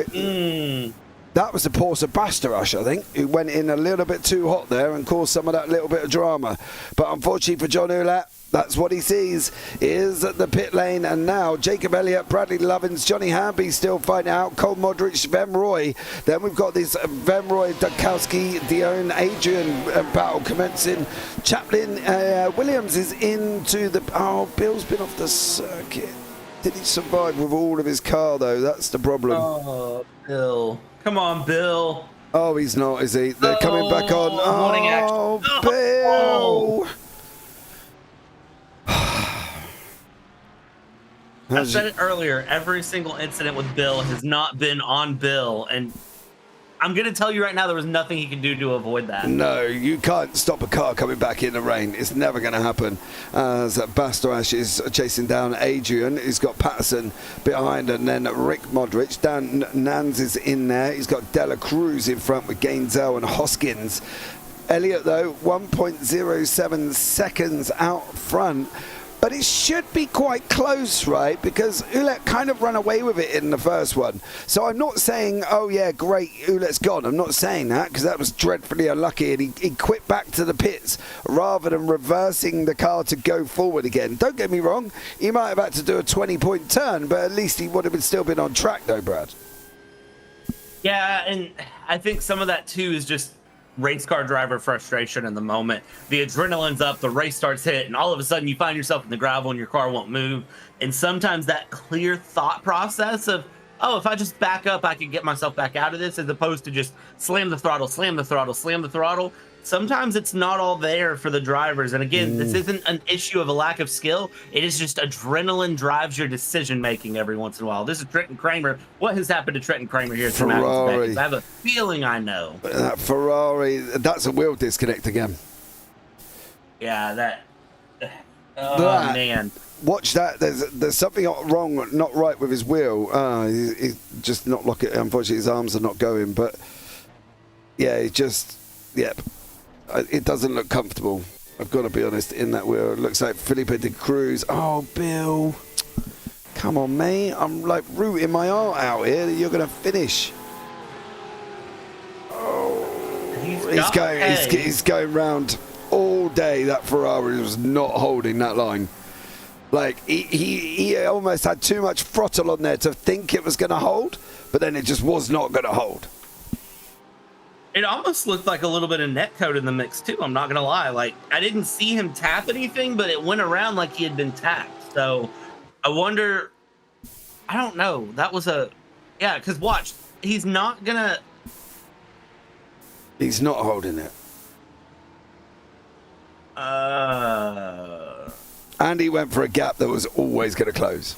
that was the Porsche Bastarush, I think, who went in a little bit too hot there and caused some of that little bit of drama. But unfortunately for John Hewlett, that's what he sees, is the pit lane. And now Jacob Elliott, Bradley Lovins, Johnny Hamby still fighting out, Cole Modrich, Vem Roy. Then we've got this Vem Roy, Dukowski, Dion, Adrian battle commencing. Chaplin Williams is into the... Oh, Bill's been off the circuit. Did he survive with all of his car, though? That's the problem. Oh, Bill. Come on, Bill. Oh, he's not, is he? They're coming back on. Oh, Bill! I said it earlier, every single incident with Bill has not been on Bill, and I'm going to tell you right now there was nothing he could do to avoid that. No, you can't stop a car coming back in the rain. It's never going to happen. As Bastarash is chasing down Adrian, he's got Patterson behind, and then Rick Modrich. Dan Nans is in there. He's got Dela Cruz in front with Gainzel and Hoskins. Elliott, though, 1.07 seconds out front. But it should be quite close, right? Because Hewlett kind of ran away with it in the first one. So I'm not saying, oh, yeah, great, Hewlett's gone. I'm not saying that, because that was dreadfully unlucky. And he quit back to the pits rather than reversing the car to go forward again. Don't get me wrong. He might have had to do a 20-point turn, but at least he would have still been on track, though, Brad. Yeah, and I think some of that, too, is just race car driver frustration in the moment. The adrenaline's up, the race starts hit, and all of a sudden you find yourself in the gravel and your car won't move. And sometimes that clear thought process of, oh, if I just back up, I can get myself back out of this, as opposed to just slam the throttle, slam the throttle, slam the throttle. Sometimes it's not all there for the drivers. And again, this isn't an issue of a lack of skill. It is just adrenaline drives your decision making every once in a while. This is Trenton Kramer. What has happened to Trenton Kramer here tonight? I have a feeling I know. That Ferrari, that's a wheel disconnect again. Yeah, that. Oh, man. Watch that. There's something wrong, not right with his wheel. He's just not looking. Unfortunately, his arms are not going. But yeah, yep. It doesn't look comfortable. I've got to be honest. In that wheel, it looks like Felipe de Cruz. Oh, Bill, come on, mate. I'm like rooting my heart out here that you're going to finish. Oh, he's going round all day. That Ferrari was not holding that line. Like he almost had too much throttle on there to think it was going to hold, but then it just was not going to hold. It almost looked like a little bit of netcode in the mix too. I'm not gonna lie. Like, I didn't see him tap anything, but it went around like he had been tapped. So I wonder. I don't know. That was yeah. Because watch, he's not gonna. He's not holding it. And he went for a gap that was always going to close.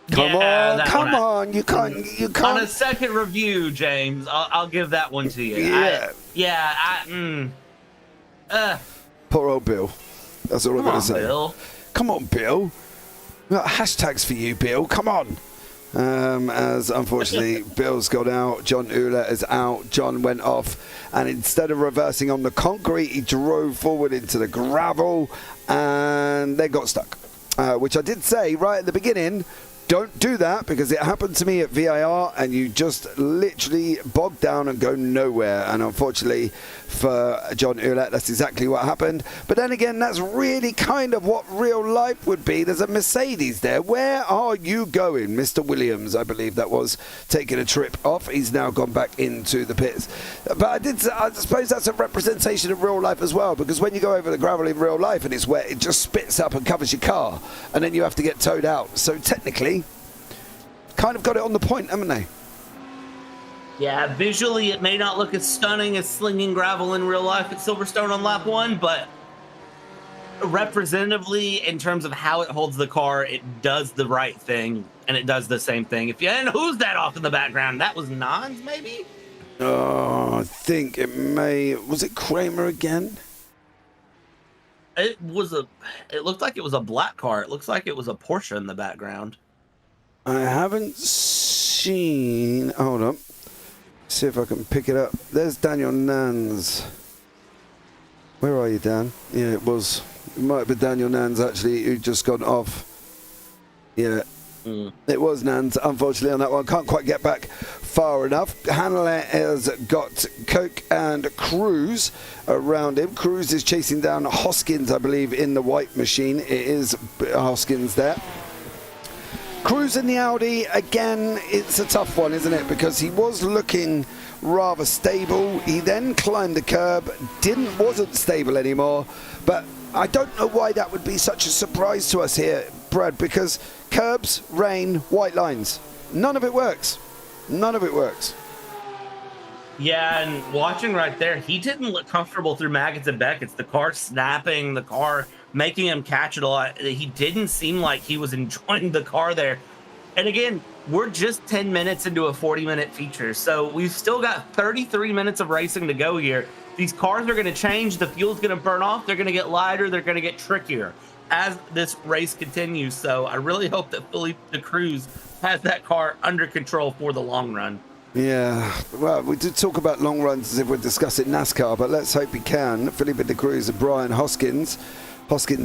Come on! You can't. On a second review, James, I'll give that one to you. Poor old Bill. That's all I'm going to say. Bill. Come on, Bill. We've got hashtags for you, Bill. Come on. As unfortunately Bill's got out, John Hewlett is out. John went off, and instead of reversing on the concrete, he drove forward into the gravel, and they got stuck. Which I did say right at the beginning. Don't do that, because it happened to me at VIR and you just literally bog down and go nowhere. And unfortunately for John Ouellette, that's exactly what happened. But then again, that's really kind of what real life would be. There's a Mercedes there. Where are you going? Mr. Williams, I believe that was, taking a trip off. He's now gone back into the pits. But I suppose that's a representation of real life as well, because when you go over the gravel in real life and it's wet, it just spits up and covers your car, and then you have to get towed out. So technically, kind of got it on the point, haven't they? Yeah, visually it may not look as stunning as slinging gravel in real life at Silverstone on lap 1, but representatively, in terms of how it holds the car, it does the right thing, and it does the same thing. And who's that off in the background? That was Nans, maybe? Oh, I think it was it Kramer again? It looked like it was a black car. It looks like it was a Porsche in the background. I haven't seen. Hold on. See if I can pick it up. There's Daniel Nans. Where are you, Dan? Yeah, it might have been Daniel Nans actually who just gone off. Yeah. It was Nans, unfortunately, on that one. Can't quite get back far enough. Hanley has got Coke and Cruz around him. Cruz is chasing down Hoskins, I believe, in the white machine. It is Hoskins there. Cruz in the Audi, again, it's a tough one, isn't it? Because he was looking rather stable. He then climbed the curb, wasn't stable anymore. But I don't know why that would be such a surprise to us here, Brad, because curbs, rain, white lines. None of it works. None of it works. Yeah, and watching right there, he didn't look comfortable through Maggots and Beckett's. The car snapping, the car making him catch it a lot. He didn't seem like he was enjoying the car there. And again, we're just 10 minutes into a 40-minute feature, so we've still got 33 minutes of racing to go here. These cars are going to change. The fuel's going to burn off. They're going to get lighter. They're going to get trickier as this race continues. So I really hope that Felipe de Cruz has that car under control for the long run. Yeah, well, we did talk about long runs as if we're discussing NASCAR, but let's hope he can. Felipe de Cruz and Brian Hoskins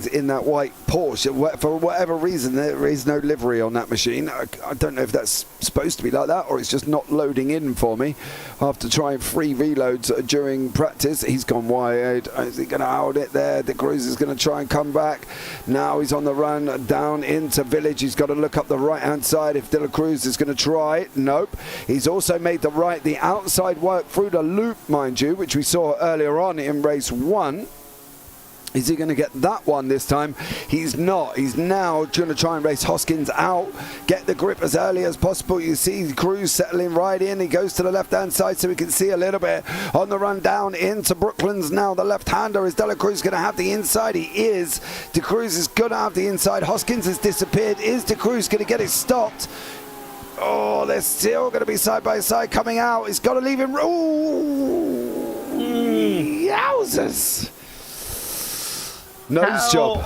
in that white Porsche. For whatever reason, there is no livery on that machine. I don't know if that's supposed to be like that or it's just not loading in for me. After trying 3 reloads during practice, he's gone wide. Is he going to hold it there? De Cruz is going to try and come back. Now he's on the run down into Village. He's got to look up the right-hand side if De La Cruz is going to try it. Nope. He's also made the outside work through the loop, mind you, which we saw earlier on in race 1. Is he going to get that one this time? He's not. He's now going to try and race Hoskins out, get the grip as early as possible. You see Cruz settling right in. He goes to the left-hand side so we can see a little bit on the run down into Brooklands now. The left-hander, is De La Cruz going to have the inside? He is. De Cruz is going to have the inside. Hoskins has disappeared. Is De Cruz going to get it stopped? Oh, they're still going to be side by side coming out. He's got to leave him. Ooh, yowzers. Nose job.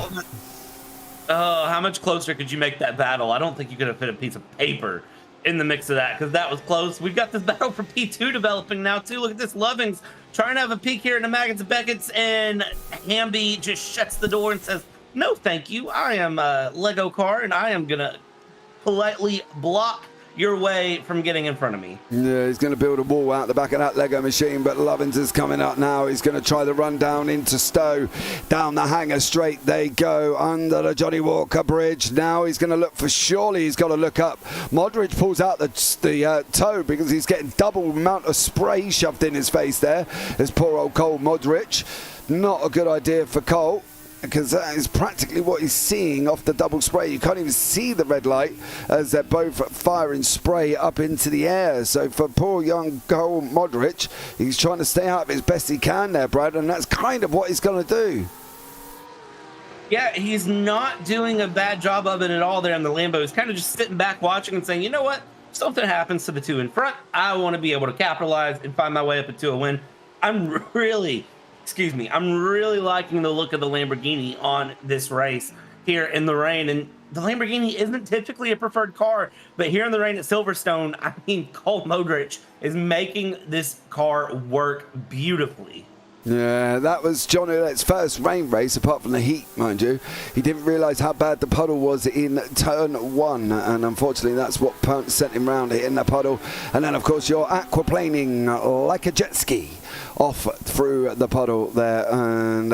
How much closer could you make that battle? I don't think you could have fit a piece of paper in the mix of that because that was close. We've got this battle for P2 developing now too. Look at this. Lovings trying to have a peek here into Maggots and Beckett's, and Hamby just shuts the door and says, "No, thank you. I am a Lego car, and I am gonna politely block your way from getting in front of me." Yeah, he's going to build a wall out the back of that Lego machine, but Lovins is coming up now. He's going to try the run down into Stowe. Down the hanger straight they go under the Johnny Walker Bridge. Now he's going to look for Shorley. He's got to look up. Modric pulls out the toe because he's getting double amount of spray shoved in his face there. There's poor old Cole Modric. Not a good idea for Cole, because that is practically what he's seeing off the double spray. You can't even see the red light as they're both firing spray up into the air. So for poor young Cole Modric, he's trying to stay out of it as best he can there, Brad, and that's kind of what he's going to do. Yeah, he's not doing a bad job of it at all there in the Lambo. He's kind of just sitting back watching and saying, you know what? If something happens to the two in front, I want to be able to capitalize and find my way up into a win. I'm really liking the look of the Lamborghini on this race here in the rain. And the Lamborghini isn't typically a preferred car, but here in the rain at Silverstone, I mean, Cole Modric is making this car work beautifully. Yeah, that was John Houlette's first rain race, apart from the heat, mind you. He didn't realise how bad the puddle was in turn 1, and unfortunately that's what sent him round in the puddle. And then, of course, you're aquaplaning like a jet ski off through the puddle there, and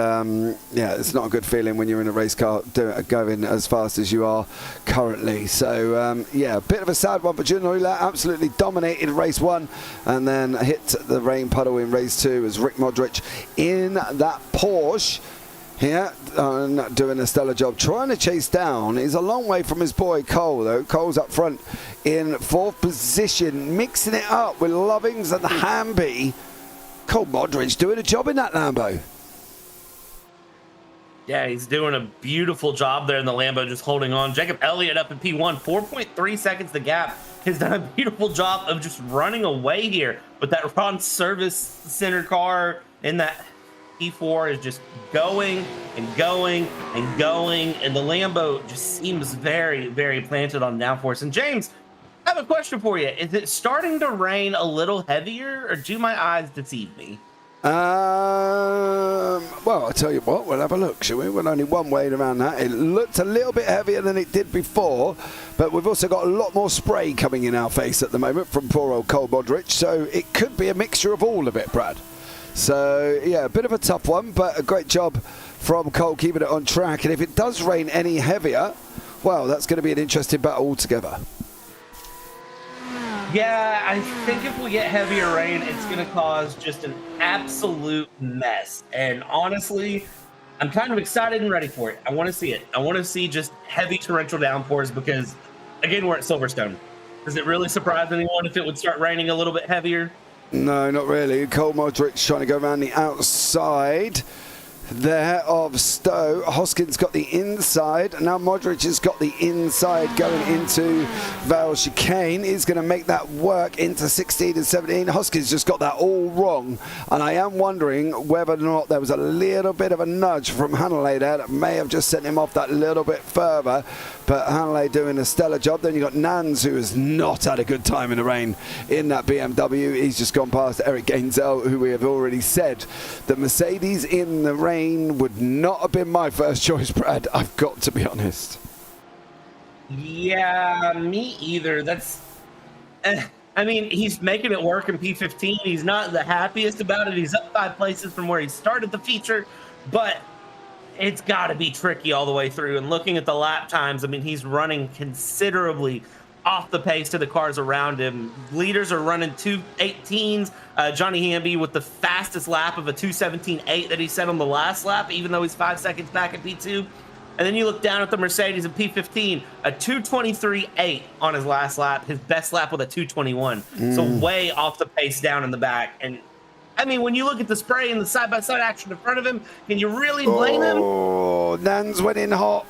yeah, it's not a good feeling when you're in a race car going as fast as you are currently. So yeah, a bit of a sad one, but John Houlette absolutely dominated race 1 and then hit the rain puddle in race 2 as Rick Modric in that Porsche here, doing a stellar job, trying to chase down. He's a long way from his boy Cole, though. Cole's up front in 4th position, mixing it up with Lovings and Hamby. Cole Modric doing a job in that Lambo. Yeah, he's doing a beautiful job there in the Lambo, just holding on. Jacob Elliott up in P1, 4.3 seconds the gap. Has done a beautiful job of just running away here. But that Ron Service Center car in that P4 is just going and going and going. And the Lambo just seems very, very planted on downforce. And James, I have a question for you. Is it starting to rain a little heavier, or do my eyes deceive me? Well, I'll tell you what, we'll have a look, shall we? We're only one way around that. It looked a little bit heavier than it did before, but we've also got a lot more spray coming in our face at the moment from poor old Cole Modric, so it could be a mixture of all of it, Brad. So, yeah, a bit of a tough one, but a great job from Cole keeping it on track. And if it does rain any heavier, well, that's going to be an interesting battle altogether. Yeah, I think if we get heavier rain, it's going to cause just an absolute mess. And honestly, I'm kind of excited and ready for it. I want to see it. I want to see just heavy torrential downpours because, again, we're at Silverstone. Does it really surprise anyone if it would start raining a little bit heavier? No, not really. Cole Modric trying to go around the outside there of Stowe. Hoskins got the inside. Now Modric has got the inside going into Vale Chicane. He's going to make that work into 16 and 17. Hoskins just got that all wrong. And I am wondering whether or not there was a little bit of a nudge from Hanley there that may have just sent him off that little bit further. But Hanley doing a stellar job. Then you've got Nans, who has not had a good time in the rain in that BMW. He's just gone past Eric Gainzel, who we have already said. The Mercedes in the rain would not have been my first choice, Brad. I've got to be honest. Yeah, me either. That's... I mean, he's making it work in P15. He's not the happiest about it. He's up 5 places from where he started the feature. But it's got to be tricky all the way through. And looking at the lap times, I mean, he's running considerably off the pace to the cars around him. Leaders are running 2:18s. Johnny Hamby with the fastest lap of a 2:17.8 that he set on the last lap, even though he's 5 seconds back at P2. And then you look down at the Mercedes in P15, a 2:23.8 on his last lap, his best lap with a 2:21. So way off the pace down in the back. And I mean, when you look at the spray and the side-by-side action in front of him, can you really blame him? Oh, Nans went in hot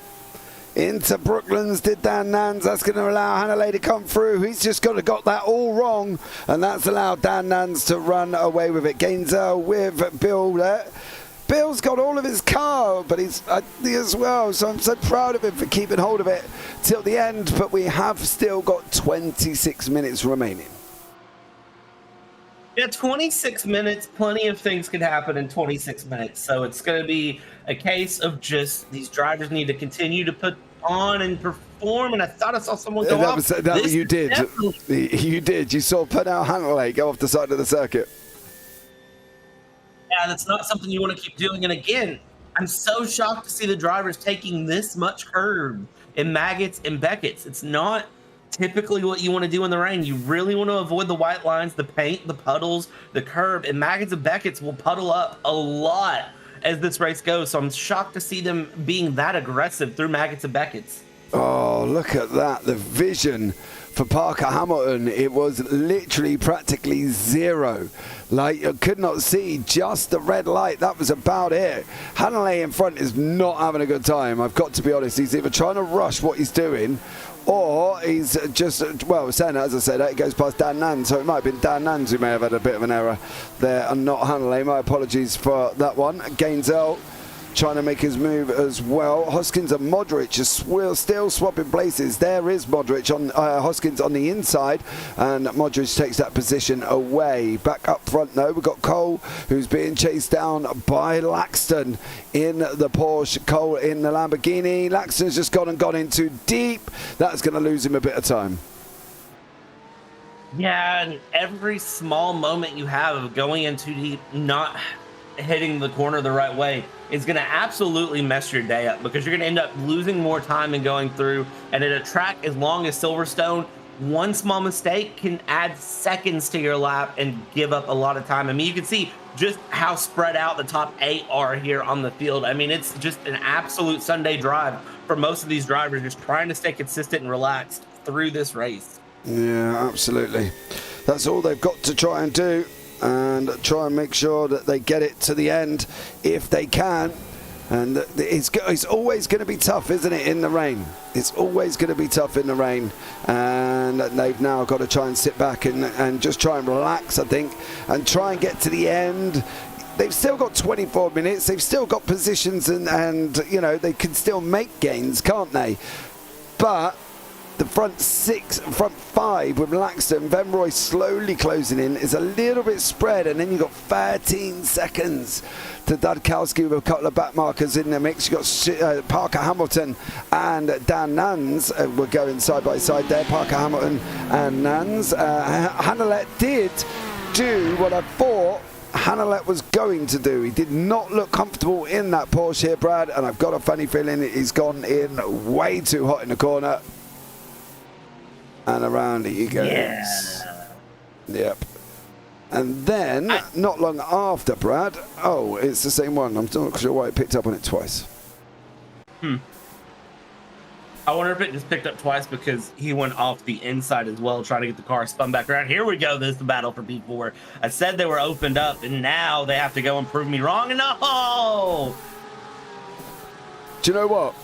into Brooklands, did Dan Nans. That's going to allow Hanley to come through. He's just got that all wrong, and that's allowed Dan Nans to run away with it. Gainzel with Bill there. Bill's got all of his car, but he's as well, so I'm so proud of him for keeping hold of it till the end, but we have still got 26 minutes remaining. Yeah, 26 minutes, plenty of things could happen in 26 minutes. So it's going to be a case of just these drivers need to continue to put on and perform. And I thought I saw someone go off. That you did. You did. You saw Pernell Hanley go off the side of the circuit. Yeah, that's not something you want to keep doing. And again, I'm so shocked to see the drivers taking this much curb in Maggots and Beckett's. It's not typically what you want to do in the rain. You really want to avoid the white lines, the paint, the puddles, the curb, and Maggots and Beckett's will puddle up a lot as this race goes. So I'm shocked to see them being that aggressive through Maggots and Beckett's. Oh, look at that. The vision for Parker Hamilton, it was literally practically zero. Like, you could not see just the red light. That was about it. Hanley in front is not having a good time. I've got to be honest. He's either trying to rush what he's doing, or he's just, well, saying that, as I said, it goes past Dan Nans, so it might have been Dan Nans who may have had a bit of an error there and not Hanley. My apologies for that one. Gainzel trying to make his move as well. Hoskins and Modric are still swapping places. There is Modric on Hoskins on the inside, and Modric takes that position away. Back up front though, we've got Cole, who's being chased down by Laxton in the Porsche, Cole in the Lamborghini. Laxton's just gone in too deep. That's going to lose him a bit of time. Yeah, and every small moment you have of going in too deep, not hitting the corner the right way, is going to absolutely mess your day up, because you're going to end up losing more time and going through. And at a track as long as Silverstone, one small mistake can add seconds to your lap and give up a lot of time. I mean, you can see just how spread out the top 8 are here on the field. I mean, it's just an absolute Sunday drive for most of these drivers, just trying to stay consistent and relaxed through this race. Yeah, absolutely. That's all they've got to try and do, and try and make sure that they get it to the end if they can. And it's always going to be tough, isn't it, in the rain? It's always going to be tough in the rain, and they've now got to try and sit back and just try and relax, I think, and try and get to the end. They've still got 24 minutes. They've still got positions, and you know, they can still make gains, can't they? But the front 5 with Laxton, Venroy slowly closing in is a little bit spread, and then you've got 13 seconds to Dudkowski with a couple of back markers in the mix. You've got Parker Hamilton and Dan Nans were going side by side there. Parker Hamilton and Nans. Hanalet did do what I thought Hanalet was going to do. He did not look comfortable in that Porsche here, Brad, and I've got a funny feeling he's gone in way too hot in the corner. And around he goes. Yeah. Yep. And then, not long after, Brad, oh, it's the same one. I'm not sure why it picked up on it twice. I wonder if it just picked up twice because he went off the inside as well, trying to get the car spun back around. Here we go. This is the battle for P4. I said they were opened up, and now they have to go and prove me wrong. And no! Do you know what?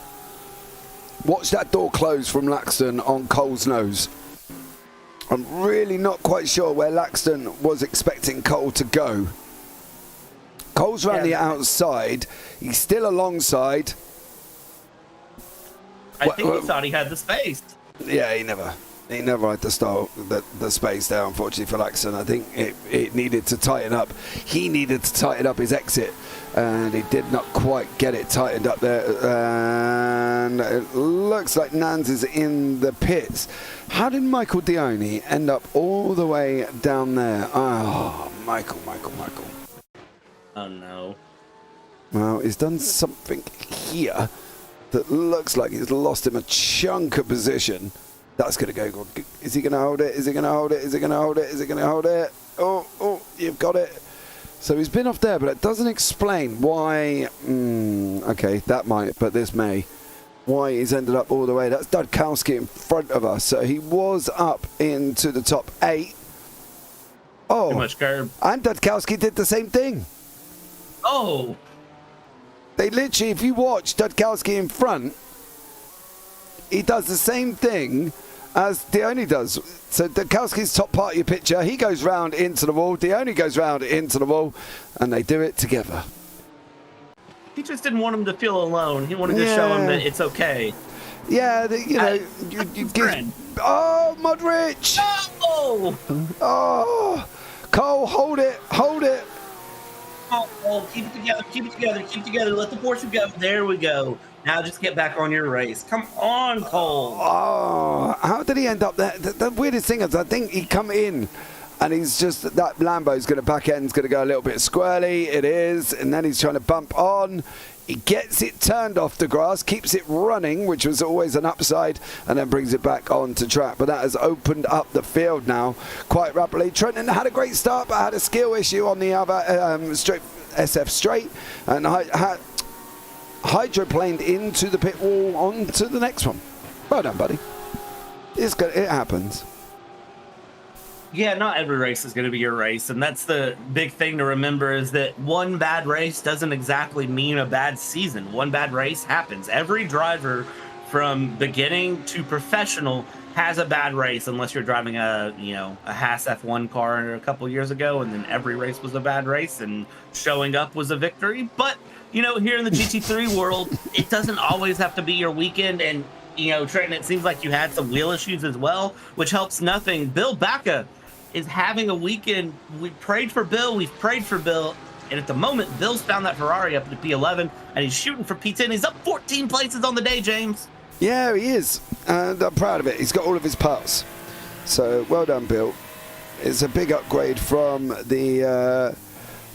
Watch that door close from Laxton on Cole's nose. I'm really not quite sure where Laxton was expecting Cole to go. Cole's around the outside. He's still alongside. I think he thought he had the space. Yeah, he never had the space there, unfortunately, for Laxton. I think it needed to tighten up. He needed to tighten up his exit, and he did not quite get it tightened up there. And it looks like Nans is in the pits. How did Michael Dioni end up all the way down there? Oh, Michael. Oh, no. Well, he's done something here that looks like he's lost him a chunk of position. That's going to go. Is he going to hold it? Is he going to hold it? Is he going to hold it? Is he going to hold it? Oh, you've got it. So he's been off there, but it doesn't explain why. Okay, that might, but this may. Why he's ended up all the way. That's Dudkowski in front of us. So he was up into the top 8. Oh, too much curb. And Dudkowski did the same thing. Oh. They literally, if you watch Dudkowski in front, he does the same thing as Dioni does. So Dudkowski's top part of your picture, he goes round into the wall, Dioni goes round into the wall, and they do it together. He just didn't want him to feel alone. He wanted to show him that it's okay. Yeah, you give... Oh, Modric! No! Oh, Cole, hold it. Oh, keep it together. Let the Porsche go. There we go. Now just get back on your race. Come on, Cole. Oh, how did he end up there? The weirdest thing is I think he come in and he's just, that Lambo's going to back end's going to go a little bit squirrely. It is. And then he's trying to bump on. He gets it turned off the grass, keeps it running, which was always an upside, and then brings it back onto track. But that has opened up the field now quite rapidly. Trenton had a great start, but had a skill issue on the other straight, SF straight, and hydroplaned into the pit wall onto the next one. Well done, buddy. It happens. Yeah, not every race is going to be your race, and that's the big thing to remember, is that one bad race doesn't exactly mean a bad season. One bad race happens. Every driver from beginning to professional has a bad race, unless you're driving a Haas F1 car a couple years ago, and then every race was a bad race and showing up was a victory. But you know, here in the GT3 world, it doesn't always have to be your weekend. And, you know, Trenton, it seems like you had some wheel issues as well, which helps nothing. Bill Baca is having a weekend. We prayed for Bill. We've prayed for Bill. And at the moment, Bill's found that Ferrari up to P11, and he's shooting for P10. He's up 14 places on the day, James. Yeah, he is. And I'm proud of it. He's got all of his parts. So, well done, Bill. It's a big upgrade from the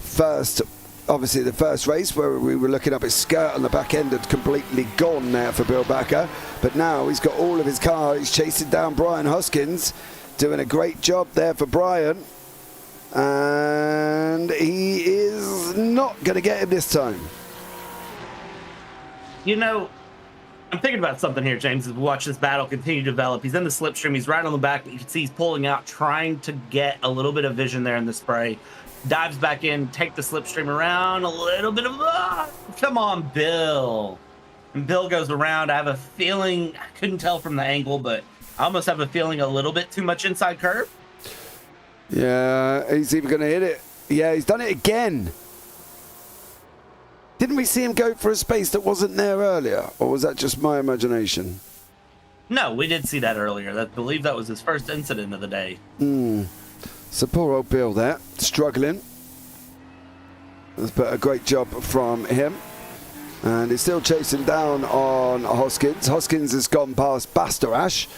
first, obviously the first race where we were looking up his skirt on the back end had completely gone there for Bill Baca. But now he's got all of his car. He's chasing down Brian Hoskins, doing a great job there for Brian. And he is not going to get him this time. You know, I'm thinking about something here, James, as we watch this battle continue to develop. He's in the slipstream. He's right on the back, but you can see he's pulling out, trying to get a little bit of vision there in the spray. Dives back in, take the slipstream around, a little bit of, come on, Bill. And Bill goes around. I have a feeling, I couldn't tell from the angle, but I almost have a feeling a little bit too much inside curve. Yeah, he's even going to hit it. Yeah, he's done it again. Didn't we see him go for a space that wasn't there earlier? Or was that just my imagination? No, we did see that earlier. I believe that was his first incident of the day. So poor old Bill there, struggling. But a great job from him. And he's still chasing down on Hoskins. Hoskins has gone past Bastarash.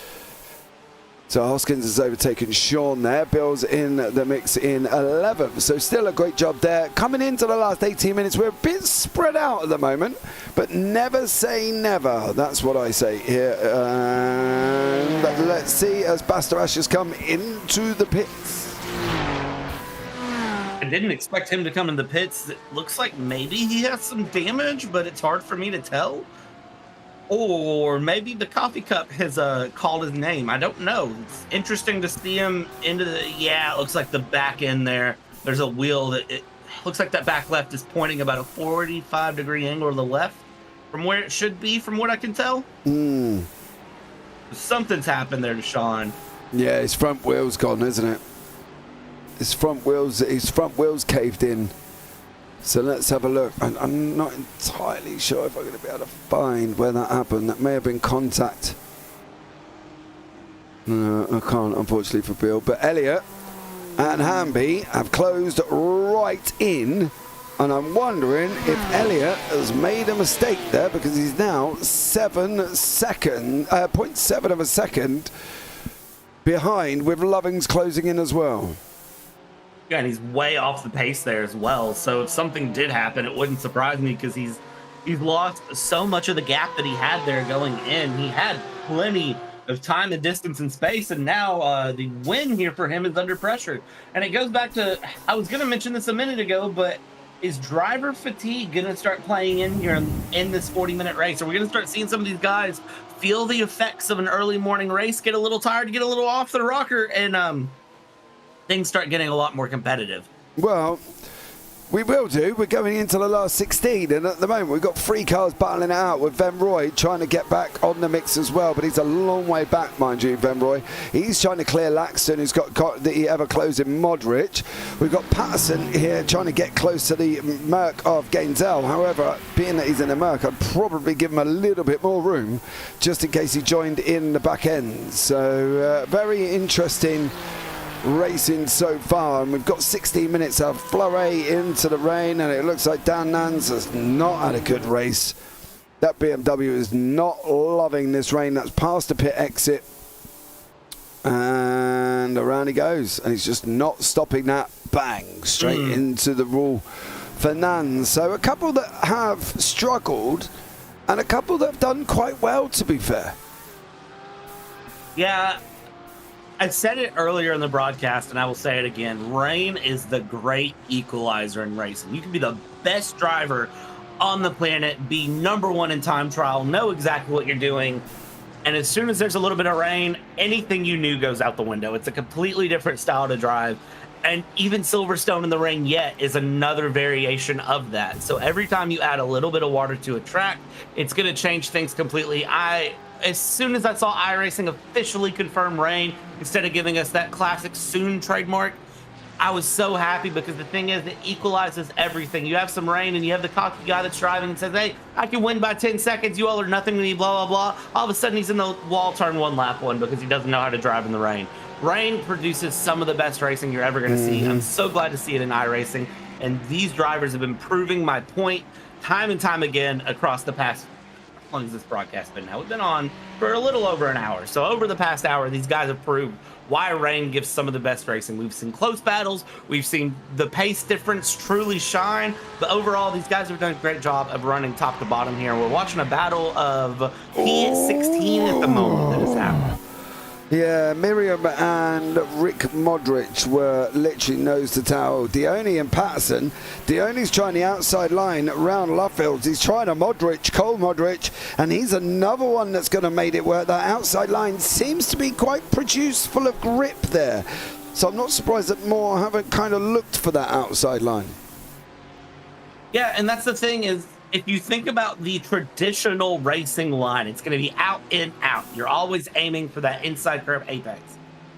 So Hoskins has overtaken Sean there. Bill's in the mix in 11th. So still a great job there. Coming into the last 18 minutes, we're a bit spread out at the moment. But never say never. That's what I say here. And let's see as Bastarash has come into the pits. I didn't expect him to come in the pits. It looks like maybe he has some damage, but it's hard for me to tell. Or maybe the coffee cup has called his name. I don't know. It's interesting to see him into the... Yeah, it looks like the back end there. There's a wheel that... It looks like that back left is pointing about a 45-degree angle to the left from where it should be, from what I can tell. Something's happened there to Sean. Yeah, his front wheel's gone, isn't it? His front wheel's caved in. So let's have a look. I'm not entirely sure if I'm going to be able to find where that happened. That may have been contact. No, I can't, unfortunately, for Bill. But Elliott and Hamby have closed right in. And I'm wondering if Elliott has made a mistake there, because he's now 0.7 of a second behind, with Lovings closing in as well. Yeah, and he's way off the pace there as well. So if something did happen, it wouldn't surprise me, because he's lost so much of the gap that he had there going in. He had plenty of time and distance and space, and now the win here for him is under pressure. And it goes back to, I was going to mention this a minute ago, but is driver fatigue going to start playing in here in this 40-minute race? Are we going to start seeing some of these guys feel the effects of an early morning race, get a little tired, get a little off the rocker, and things start getting a lot more competitive? Well, we will do. We're going into the last 16, and at the moment we've got 3 cars battling it out, with Venroy trying to get back on the mix as well, but he's a long way back, mind you, Venroy. He's trying to clear Laxton, who's got the ever-closing Modric. We've got Patterson here trying to get close to the Merc of Gainzel. However, being that he's in a Merc, I'd probably give him a little bit more room, just in case he joined in the back end. So, very interesting racing so far, and we've got 16 minutes of flurry into the rain, and it looks like Dan Nans has not had a good race. That BMW is not loving this rain. That's past the pit exit, and around he goes, and he's just not stopping that. Bang, straight into the wall for Nans. So a couple that have struggled, and a couple that have done quite well, to be fair. Yeah, I said it earlier in the broadcast, and I will say it again. Rain is the great equalizer in racing. You can be the best driver on the planet, be #1 in time trial, know exactly what you're doing, and as soon as there's a little bit of rain, anything you knew goes out the window. It's a completely different style to drive, and even Silverstone in the rain yet is another variation of that. So every time you add a little bit of water to a track, it's going to change things completely. As soon as I saw iRacing officially confirm rain, instead of giving us that classic soon trademark, I was so happy because the thing is, it equalizes everything. You have some rain and you have the cocky guy that's driving and says, hey, I can win by 10 seconds. You all are nothing to me, blah, blah, blah. All of a sudden, he's in the wall turn one lap one because he doesn't know how to drive in the rain. Rain produces some of the best racing you're ever going to see. I'm so glad to see it in iRacing. And these drivers have been proving my point time and time again across the past, how long has this broadcast been now? We've been on for a little over an hour. So over the past hour, these guys have proved why rain gives some of the best racing. We've seen close battles. We've seen the pace difference truly shine. But overall, these guys have done a great job of running top to bottom here. We're watching a battle of P16 at the moment that is happening. Yeah, Miriam and Rick Modric were literally nose to tail. Dione and Patterson. Dione's trying the outside line around Luffield. He's trying a Modric, Cole Modric, and he's another one that's going to make it work. That outside line seems to be quite produced, full of grip there. So I'm not surprised that more haven't kind of looked for that outside line. Yeah, and that's the thing is, if you think about the traditional racing line, it's going to be out in out. You're always aiming for that inside curve apex.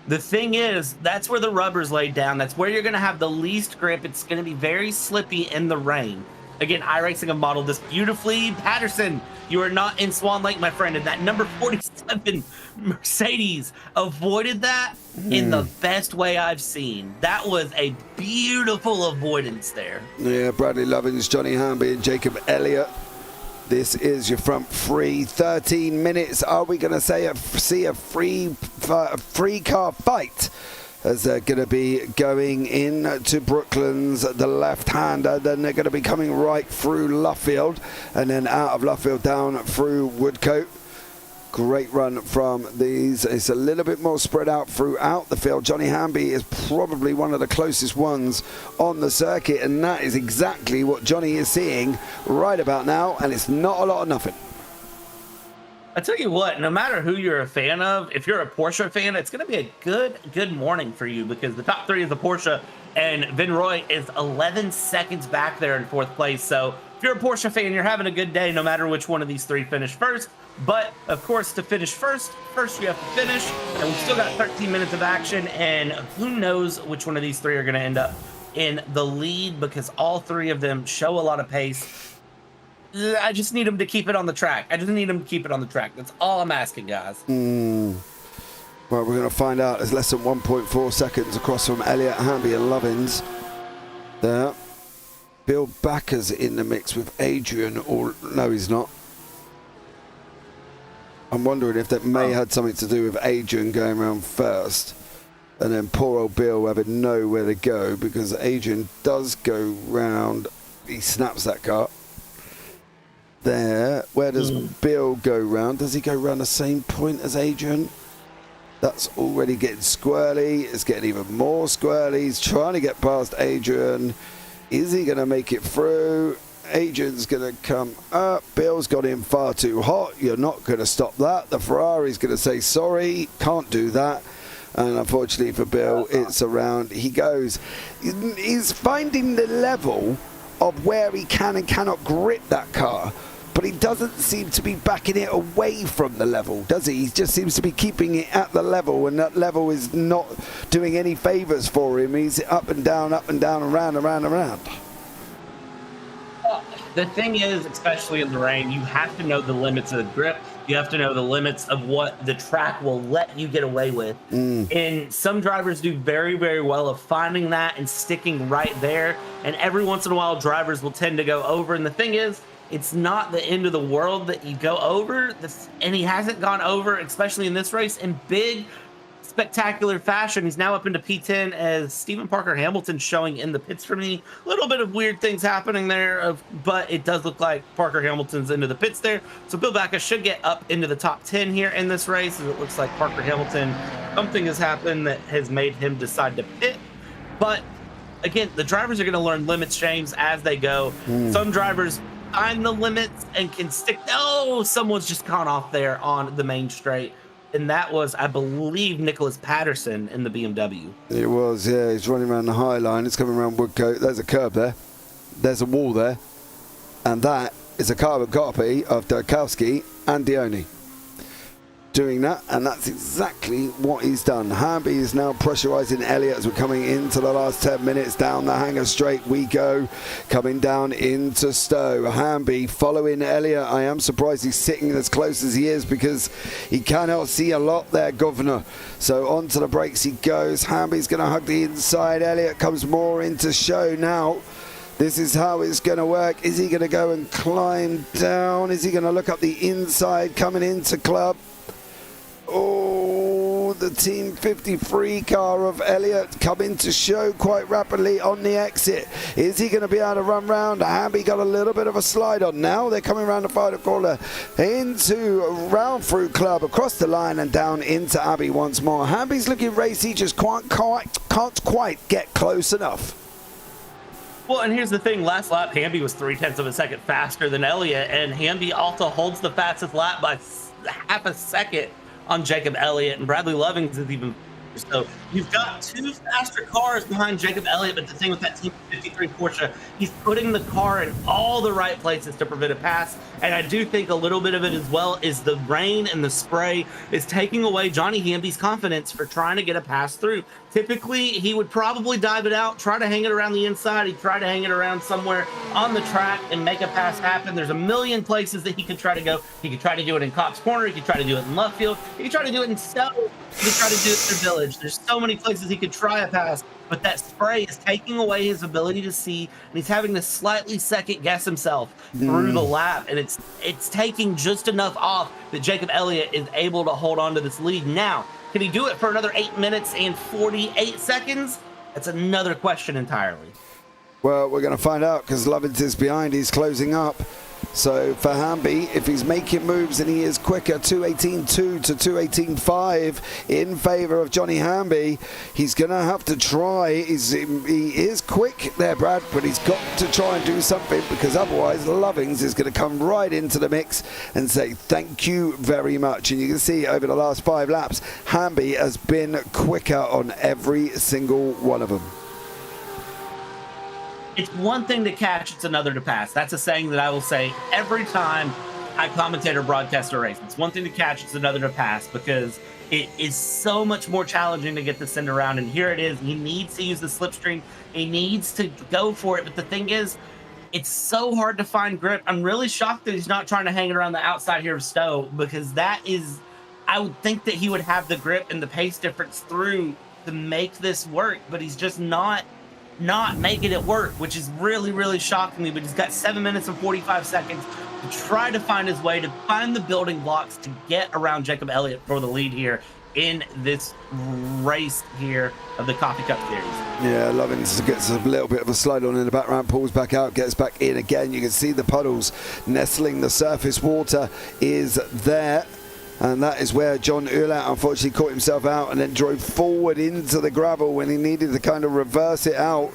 The thing is, that's where the rubber's laid down. That's where you're going to have the least grip. It's going to be very slippy in the rain. Again, iRacing have modeled this beautifully. Patterson, you are not in Swan Lake, my friend. And that number 47 Mercedes avoided that in the best way I've seen. That was a beautiful avoidance there. Yeah, Bradley Lovins, Johnny Hamby, and Jacob Elliott. This is your front three. 13 minutes. Are we going to see a free car fight? As they're going to be going in to Brooklands, the left-hander. Then they're going to be coming right through Luffield and then out of Luffield down through Woodcote. Great run from these. It's a little bit more spread out throughout the field. Johnny Hamby is probably one of the closest ones on the circuit, and that is exactly what Johnny is seeing right about now, and it's not a lot of nothing. I tell you what, no matter who you're a fan of, if you're a Porsche fan, it's going to be a good morning for you because the top three is the Porsche and Vin Roy is 11 seconds back there in fourth place. So if you're a Porsche fan, you're having a good day no matter which one of these three finish first. But of course, to finish first you have to finish, and we've still got 13 minutes of action, and who knows which one of these three are going to end up in the lead because all three of them show a lot of pace. I just need them to keep it on the track. That's all I'm asking, guys. Well, we're going to find out. There's less than 1.4 seconds across from Elliott, Hamby, and Lovins. There. Bill Backer's in the mix with Adrian. Or no, he's not. I'm wondering if that may have something to do with Adrian going around first. And then poor old Bill having nowhere to go because Adrian does go round. He snaps that car. There. Where does Bill go round? Does he go round the same point as Adrian? That's already getting squirrely. It's getting even more squirrely. He's trying to get past Adrian. Is he going to make it through? Adrian's going to come up. Bill's got him far too hot. You're not going to stop that. The Ferrari's going to say sorry. Can't do that. And unfortunately for Bill, it's around. He goes. He's finding the level of where he can and cannot grip that car, but he doesn't seem to be backing it away from the level, does he? He just seems to be keeping it at the level, and that level is not doing any favors for him. He's up and down, around. The thing is, especially in the rain, you have to know the limits of the grip. You have to know the limits of what the track will let you get away with. And some drivers do very, very well of finding that and sticking right there. And every once in a while, drivers will tend to go over. And the thing is, it's not the end of the world that you go over. And he hasn't gone over, especially in this race, in big, spectacular fashion. He's now up into P10 as Stephen Parker Hamilton showing in the pits for me. A little bit of weird things happening there, but it does look like Parker Hamilton's into the pits there. So Bill Backus should get up into the top 10 here in this race. It looks like Parker Hamilton, something has happened that has made him decide to pit. But again, the drivers are going to learn limits, James, as they go. Some drivers find the limits and can stick. Oh, someone's just gone off there on the main straight. And that was, I believe, Nicholas Patterson in the BMW. It was, yeah. He's running around the high line. It's coming around Woodcote. There's a curb there. There's a wall there. And that is a carbon copy of Durkowski and Dione. doing that, and that's exactly what he's done. Hamby is now pressurizing Elliott as we're coming into the last 10 minutes. Down the hanger straight we go, coming down into Stowe. Hamby following Elliott. I am surprised he's sitting as close as he is because he cannot see a lot there, Governor. So onto the brakes he goes. Hamby's going to hug the inside. Elliott comes more into show now. This is how it's going to work. Is he going to go and climb down? Is he going to look up the inside coming into club? Oh, the Team 53 car of Elliott coming to show quite rapidly on the exit. Is he going to be able to run round? Hamby got a little bit of a slide on. Now they're coming around the final corner into round through club, across the line and down into Abbey once more. Hamby's looking racy, just can't quite get close enough. Well, and here's the thing. Last lap, Hamby was 0.3 of a second faster than Elliott, and Hamby also holds the fastest lap by half a second on Jacob Elliott, and Bradley Lovings is even. So you've got two faster cars behind Jacob Elliott, but the thing with that Team 53 Porsche, he's putting the car in all the right places to prevent a pass. And I do think a little bit of it as well is the rain and the spray is taking away Johnny Hamby's confidence for trying to get a pass through. Typically, he would probably dive it out, try to hang it around the inside. He'd try to hang it around somewhere on the track and make a pass happen. There's a million places that he could try to go. He could try to do it in Cops Corner. He could try to do it in left field. He could try to do it in Stowe. He could try to do it through Village. There's so many places he could try a pass, but that spray is taking away his ability to see, and he's having to slightly second guess himself through the lap, and it's taking just enough off that Jacob Elliott is able to hold on to this lead. Now, can he do it for another 8 minutes and 48 seconds? That's another question entirely. Well, we're going to find out because Lovins is behind. He's closing up. So for Hamby, if he's making moves and he is quicker, 2:18.2 to 2:18.5 in favor of Johnny Hamby, he's going to have to try. He is quick there, Brad, but he's got to try and do something because otherwise Lovings is going to come right into the mix and say thank you very much. And you can see over the last 5 laps, Hamby has been quicker on every single one of them. It's one thing to catch, it's another to pass. That's a saying that I will say every time I commentate or broadcast a race. It's one thing to catch, it's another to pass, because it is so much more challenging to get the send around. And here it is. He needs to use the slipstream. He needs to go for it. But the thing is, it's so hard to find grip. I'm really shocked that he's not trying to hang it around the outside here of Stowe, because that is, I would think that he would have the grip and the pace difference through to make this work, but he's just not making it work, which is really, really shocking me. But he's got 7 minutes and 45 seconds to try to find his way, to find the building blocks to get around Jacob Elliott for the lead here in this race here of the Coffee Cup Series. Yeah, Lovins gets a little bit of a slide on in the background, pulls back out, gets back in again. You can see the puddles nestling the surface water is there. And that is where John Ulat unfortunately caught himself out and then drove forward into the gravel when he needed to kind of reverse it out.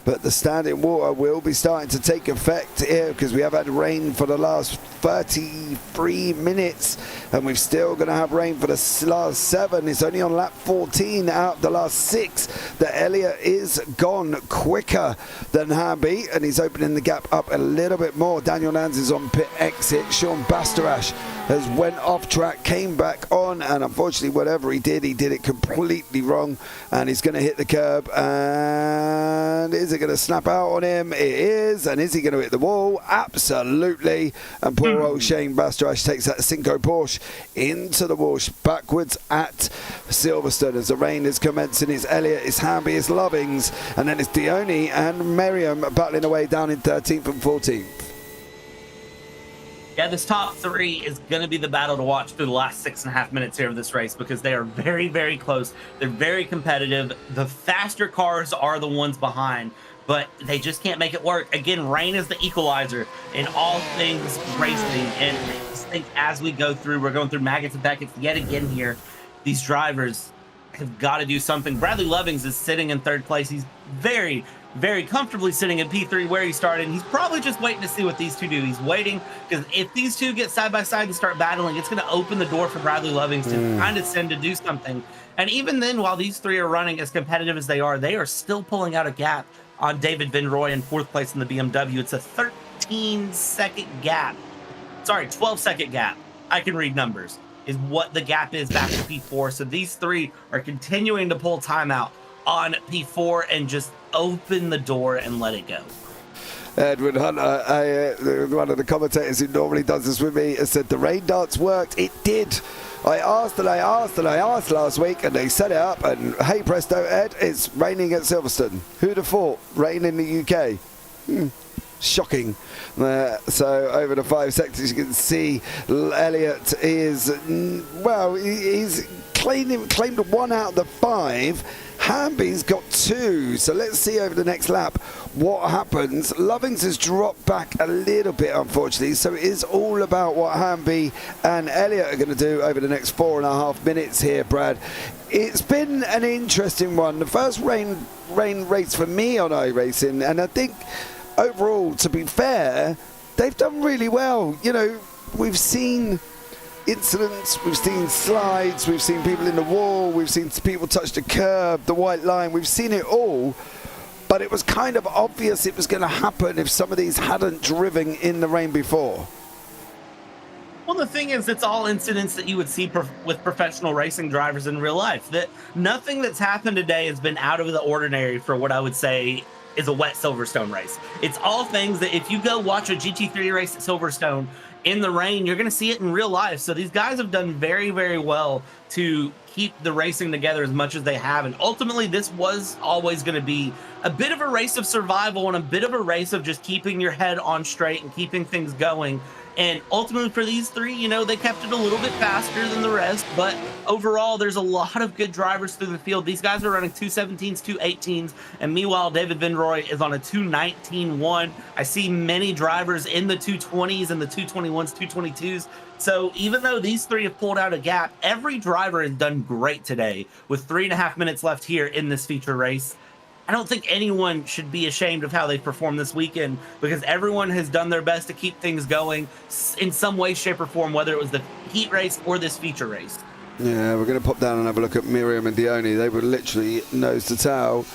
But the standing water will be starting to take effect here because we have had rain for the last 33 minutes and we're still going to have rain for the last 7. It's only on lap 14 out of the last 6 that Elliott is gone quicker than Hamby, and he's opening the gap up a little bit more. Daniel Nans is on pit exit. Sean Bastarash has went off track, came back on, and unfortunately whatever he did it completely wrong, and he's going to hit the curb. And is it going to snap out on him? It is. And is he going to hit the wall? Absolutely. And poor old Shane Bastarash takes that Cinco Porsche into the wall, backwards at Silverstone as the rain is commencing. It's Elliott, it's Hamby, it's Lovings, and then it's Dione and Merriam battling away down in 13th and 14th. Yeah, this top 3 is going to be the battle to watch through the last 6.5 minutes here of this race, because they are very, very close. They're very competitive. The faster cars are the ones behind, but they just can't make it work. Again, rain is the equalizer in all things racing. And I just think as we go through, we're going through maggots and packets yet again here. These drivers have got to do something. Bradley Lovings is sitting in 3rd place. He's very, very comfortably sitting in P3 where he started. And he's probably just waiting to see what these two do. He's waiting because if these two get side by side and start battling, it's going to open the door for Bradley Lovings to kind of send to do something. And even then, while these 3 are running as competitive as they are still pulling out a gap on David Vinroy in 4th place in the BMW. It's a 13-second gap. Sorry, 12-second gap. I can read numbers. is what the gap is back to P4. So these three are continuing to pull timeout on P4 and just open the door and let it go. Edward Hunter, one of the commentators who normally does this with me, has said the rain dance worked. It did. I asked last week, and they set it up, and hey presto, Ed, it's raining at Silverstone. Who'd have thought? Rain in the UK. Shocking. So over the 5 sectors, you can see Elliott is, well, he's claimed 1 out of the 5. Hamby's got 2, so let's see over the next lap what happens. Lovings has dropped back a little bit, unfortunately, so it is all about what Hamby and Elliott are going to do over the next 4.5 minutes here, Brad. It's been an interesting one. The first rain race for me on iRacing, and I think overall, to be fair, they've done really well. You know, we've seen incidents, we've seen slides, we've seen people in the wall, we've seen people touch the curb, the white line, we've seen it all, but it was kind of obvious it was going to happen if some of these hadn't driven in the rain before. Well, the thing is, it's all incidents that you would see with professional racing drivers in real life. That nothing that's happened today has been out of the ordinary for what I would say is a wet Silverstone race. It's all things that if you go watch a GT3 race at Silverstone in the rain, you're going to see it in real life. So these guys have done very, very well to keep the racing together as much as they have. And ultimately, this was always going to be a bit of a race of survival and a bit of a race of just keeping your head on straight and keeping things going. And ultimately for these three, you know, they kept it a little bit faster than the rest, but overall, there's a lot of good drivers through the field. These guys are running 217s, 218s, and meanwhile, David Vinroy is on a 219.1. I see many drivers in the 220s and the 221s, 222s. So even though these three have pulled out a gap, every driver has done great today with 3.5 minutes left here in this feature race. I don't think anyone should be ashamed of how they performed this weekend because everyone has done their best to keep things going in some way, shape, or form, whether it was the heat race or this feature race. Yeah, we're going to pop down and have a look at Miriam and Dione. They were literally nose to tail.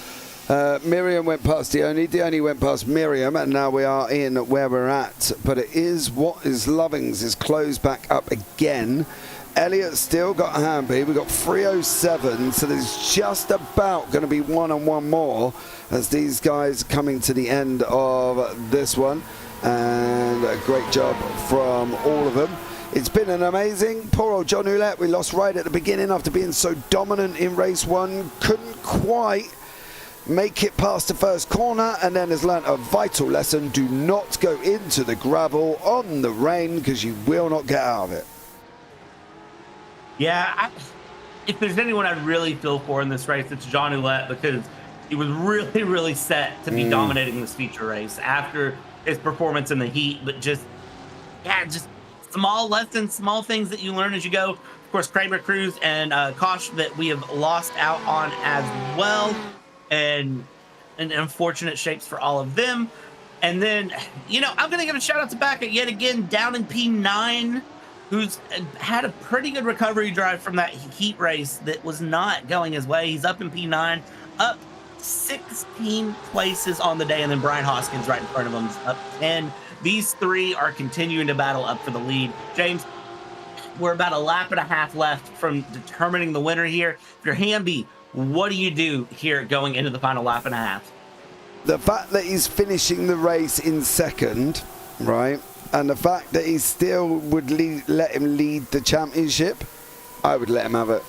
Miriam went past Dione went past Miriam, and now we are in where we're at. But it is what is Lovings is closed back up again. Elliott still got Hamby. We've got 307, so there's just about going to be one more as these guys coming to the end of this one. And a great job from all of them. It's been an amazing. Poor old John Ouellette, we lost right at the beginning after being so dominant in race 1. Couldn't quite make it past the first corner, and then has learnt a vital lesson. Do not go into the gravel on the rain because you will not get out of it. Yeah, if there's anyone I really feel for in this race, it's John Ouellette because he was really, really set to be dominating this feature race after his performance in the heat. But just small lessons, small things that you learn as you go. Of course, Kramer Cruz and Kosh that we have lost out on as well, and unfortunate shapes for all of them. And then, you know, I'm going to give a shout out to Baca yet again, down in P9. Who's had a pretty good recovery drive from that heat race that was not going his way. He's up in P9, up 16 places on the day, and then Brian Hoskins right in front of him is up 10. These three are continuing to battle up for the lead. James, we're about a lap and a half left from determining the winner here. If you're Hamby, what do you do here going into the final lap and a half? The fact that he's finishing the race in second, right? And the fact that he still would let him lead the championship, I would let him have it.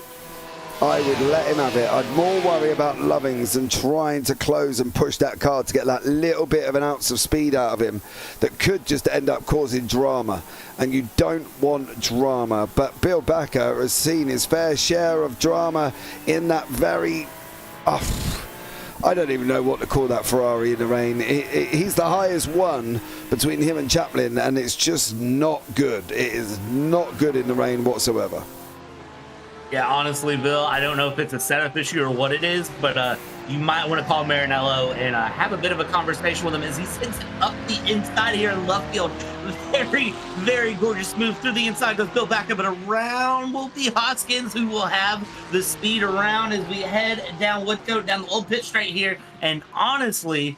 I would let him have it. I'd more worry about Lovings than trying to close and push that car to get that little bit of an ounce of speed out of him that could just end up causing drama. And you don't want drama. But Bill Baca has seen his fair share of drama in that very... I don't even know what to call that Ferrari in the rain. He's the highest one between him and Chaplin, and it's just not good. It is not good in the rain whatsoever. Yeah, honestly, Bill, I don't know if it's a setup issue or what it is, but you might want to call Marinello and have a bit of a conversation with him as he sends it up the inside here in left field. Very, very gorgeous move through the inside. Goes Bill Baca, but around will be Hoskins, who will have the speed around as we head down Woodcote, down the old pit straight here. And honestly,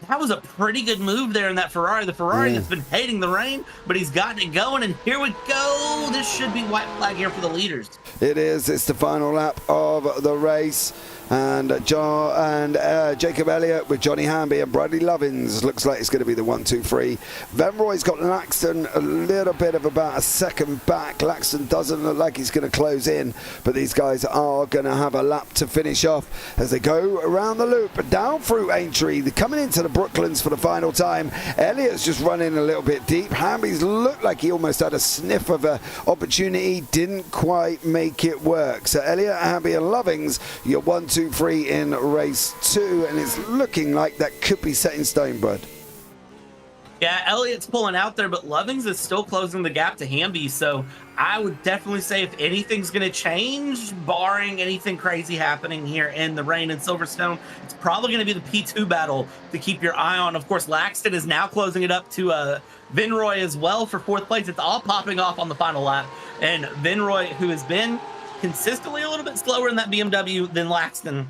That was a pretty good move there in that Ferrari. The Ferrari has been hating the rain, but he's gotten it going, and here we go. This should be white flag here for the leaders. It is. It's the final lap of the race. And Jacob Elliott with Johnny Hamby and Bradley Lovins looks like it's going to be the 1, 2, 3. Venroy's got Laxton a little bit of about a second back. Laxton doesn't look like he's going to close in, but these guys are going to have a lap to finish off as they go around the loop down through Aintree. They're coming into the Brooklands for the final time. Elliott's just running a little bit deep. Hamby's looked like he almost had a sniff of an opportunity, didn't quite make it work. So Elliott, Hamby and Lovings, you're 1, 2, 3 in race 2, and it's looking like that could be set in stone, bud. Yeah, Elliott's pulling out there, but Lovings is still closing the gap to Hamby, so I would definitely say if anything's going to change, barring anything crazy happening here in the rain in Silverstone, it's probably going to be the P2 battle to keep your eye on. Of course, Laxton is now closing it up to Vinroy as well for 4th place. It's all popping off on the final lap, and Vinroy, who has been consistently a little bit slower in that BMW than Laxton. And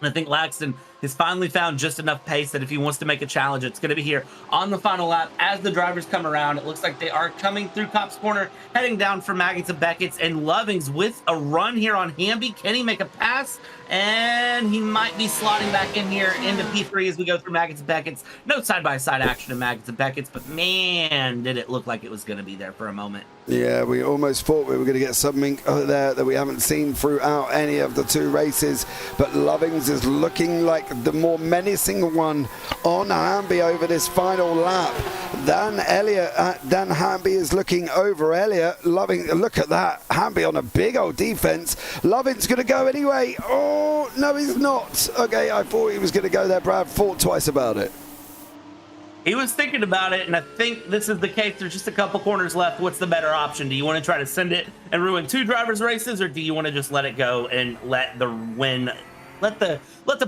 I think Laxton has finally found just enough pace that if he wants to make a challenge, it's going to be here on the final lap as the drivers come around. It looks like they are coming through Copse Corner, heading down for Maggots and Beckett's, and Lovings with a run here on Hamby. Can he make a pass? And he might be slotting back in here into P3 as we go through Maggots and Beckett's. No side-by-side action in Maggots and Beckett's, but man, did it look like it was going to be there for a moment. Yeah, we almost thought we were going to get something there that we haven't seen throughout any of the 2 races, but Lovings is looking like the more menacing one on Hamby over this final lap. Dan Hamby is looking over Elliott. Loving, look at that. Hamby on a big old defense. Loving's going to go anyway. Oh, no, he's not. Okay, I thought he was going to go there. Brad thought twice about it. He was thinking about it, and I think this is the case. There's just a couple corners left. What's the better option? Do you want to try to send it and ruin 2 drivers' races, or do you want to just let it go and let the win, let the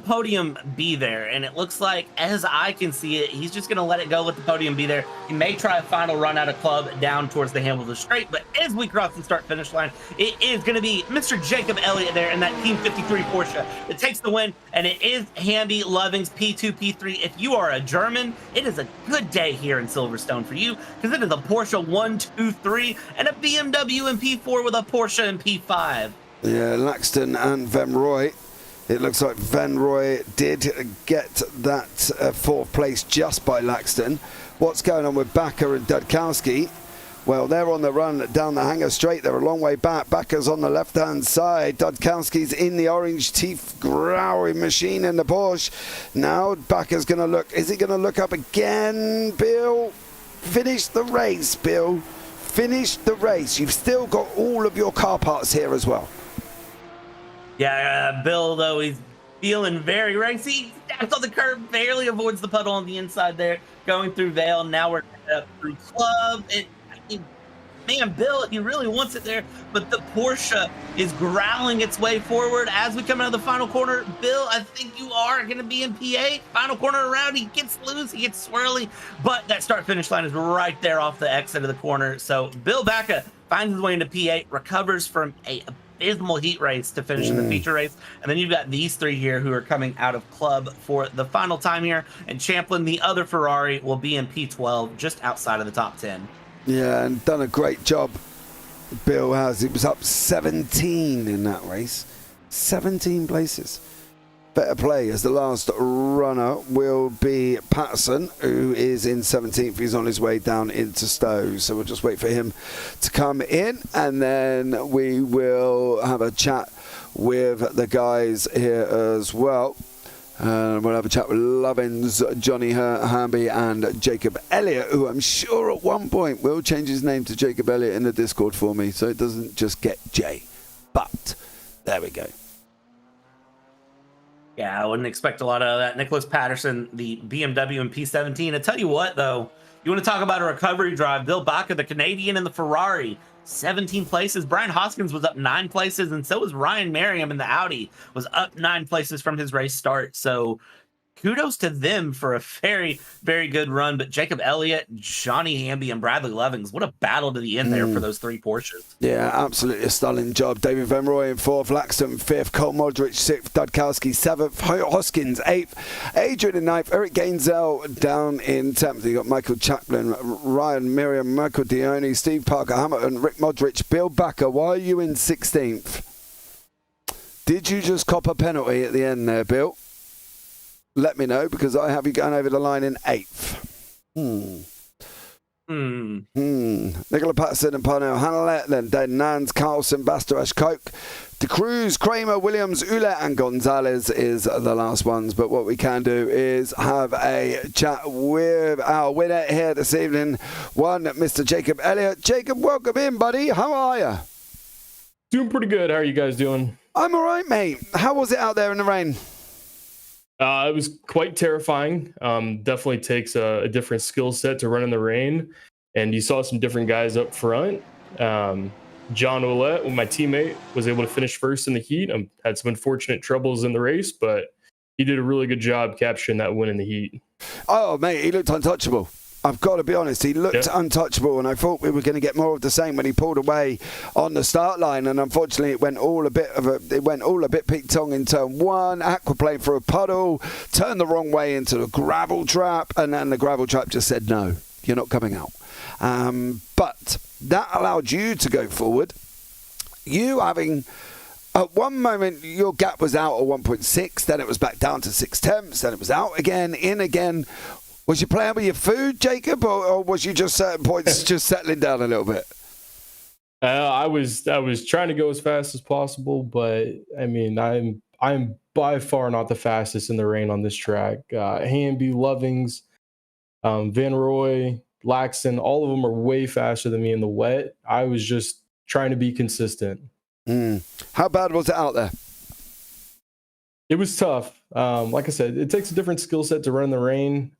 podium be there? And it looks like, as I can see it, he's just going to let it go, let the podium be there. He may try a final run out of club down towards the Hamilton Straight, but as we cross the start-finish line, it is going to be Mr. Jacob Elliott there in that Team 53 Porsche that takes the win, and it is Hamby Lovings P2, P3. If you are a German, it is a good day here in Silverstone for you, because it is a Porsche 1, 2, 3, and a BMW in P4 with a Porsche in P5. Yeah, Laxton and Venroy. It looks like Venroy did get that 4th place just by Laxton. What's going on with Bakker and Dudkowski? Well, they're on the run down the Hangar Straight. They're a long way back. Bakker's on the left-hand side. Dudkowski's in the orange teeth growling machine in the Porsche. Now Bakker's going to look. Is he going to look up again, Bill? Finish the race, Bill. Finish the race. You've still got all of your car parts here as well. Yeah, Bill, though, he's feeling very racy. Steps on the curb, barely avoids the puddle on the inside there, going through Vale. Now we're up through Club. Man, Bill, he really wants it there, but the Porsche is growling its way forward as we come out of the final corner. Bill, I think you are going to be in P8. Final corner around, he gets loose, he gets swirly, but that start-finish line is right there off the exit of the corner. So Bill Bakker finds his way into P8, recovers from a abysmal heat race to finish in the feature race, and then you've got these 3 here who are coming out of club for the final time here, and Champlin, the other Ferrari, will be in P12 just outside of the top 10. Yeah, and done a great job, Bill has. He was up 17 in that race. 17 places. Better play, as the last runner will be Patterson, who is in 17th. He's on his way down into Stowe, so we'll just wait for him to come in, and then we will have a chat with the guys here as well. We'll have a chat with Lovins, Johnny Hamby and Jacob Elliott, who I'm sure at one point will change his name to Jacob Elliott in the Discord for me, so it doesn't just get J. But there we go. Yeah, I wouldn't expect a lot of that. Nicholas Patterson, the BMW in P17. I tell you what, though, you want to talk about a recovery drive. Bill Bakker, the Canadian in the Ferrari, 17 places. Brian Hoskins was up 9 places, and so was Ryan Merriam in the Audi, was up 9 places from his race start. So kudos to them for a very, very good run. But Jacob Elliott, Johnny Hamby, and Bradley Lovings, what a battle to the end there for those 3 Porsches. Yeah, absolutely a stunning job. David Van Rooy in 4th, Laxton 5th, Cole Modric 6th, Dudkowski 7th, Hoskins 8th, Adrian in 9th, Eric Gainzel down in 10th. You got Michael Chaplin, Ryan Miriam, Michael Dione, Steve Parker, Hamilton, Rick Modric, Bill Backer. Why are you in 16th? Did you just cop a penalty at the end there, Bill? Let me know, because I have you going over the line in 8th. Nicola Patterson and Parnell Hannelett, then Dan Nans, Carlson, Bastarash, Koch, De Cruz, Kramer, Williams, Ule, and Gonzalez is the last ones. But what we can do is have a chat with our winner here this evening, one Mr. Jacob Elliott. Jacob, welcome in, buddy. How are you? Doing pretty good. How are you guys doing? I'm all right, mate. How was it out there in the rain? It was quite terrifying. Definitely takes a different skill set to run in the rain. And you saw some different guys up front. John Ouellette, my teammate, was able to finish first in the heat. Had some unfortunate troubles in the race, but he did a really good job capturing that win in the heat. Oh, mate, he looked untouchable. I've got to be honest, he looked untouchable, and I thought we were going to get more of the same when he pulled away on the start line, and unfortunately it went all a bit Pete Tong in turn 1, aquaplane for a puddle, turned the wrong way into the gravel trap, and then the gravel trap just said, no, you're not coming out. But that allowed you to go forward. You having, at one moment, your gap was out at 1.6, then it was back down to 6/10, then it was out again, in again. Was you playing with your food, Jacob, or was you just certain points just settling down a little bit? I was trying to go as fast as possible, but I mean, I'm by far not the fastest in the rain on this track. Hamby, Lovings, Van Rooy, Laxton, all of them are way faster than me in the wet. I was just trying to be consistent. How bad was it out there? It was tough. Like I said, it takes a different skill set to run in the rain.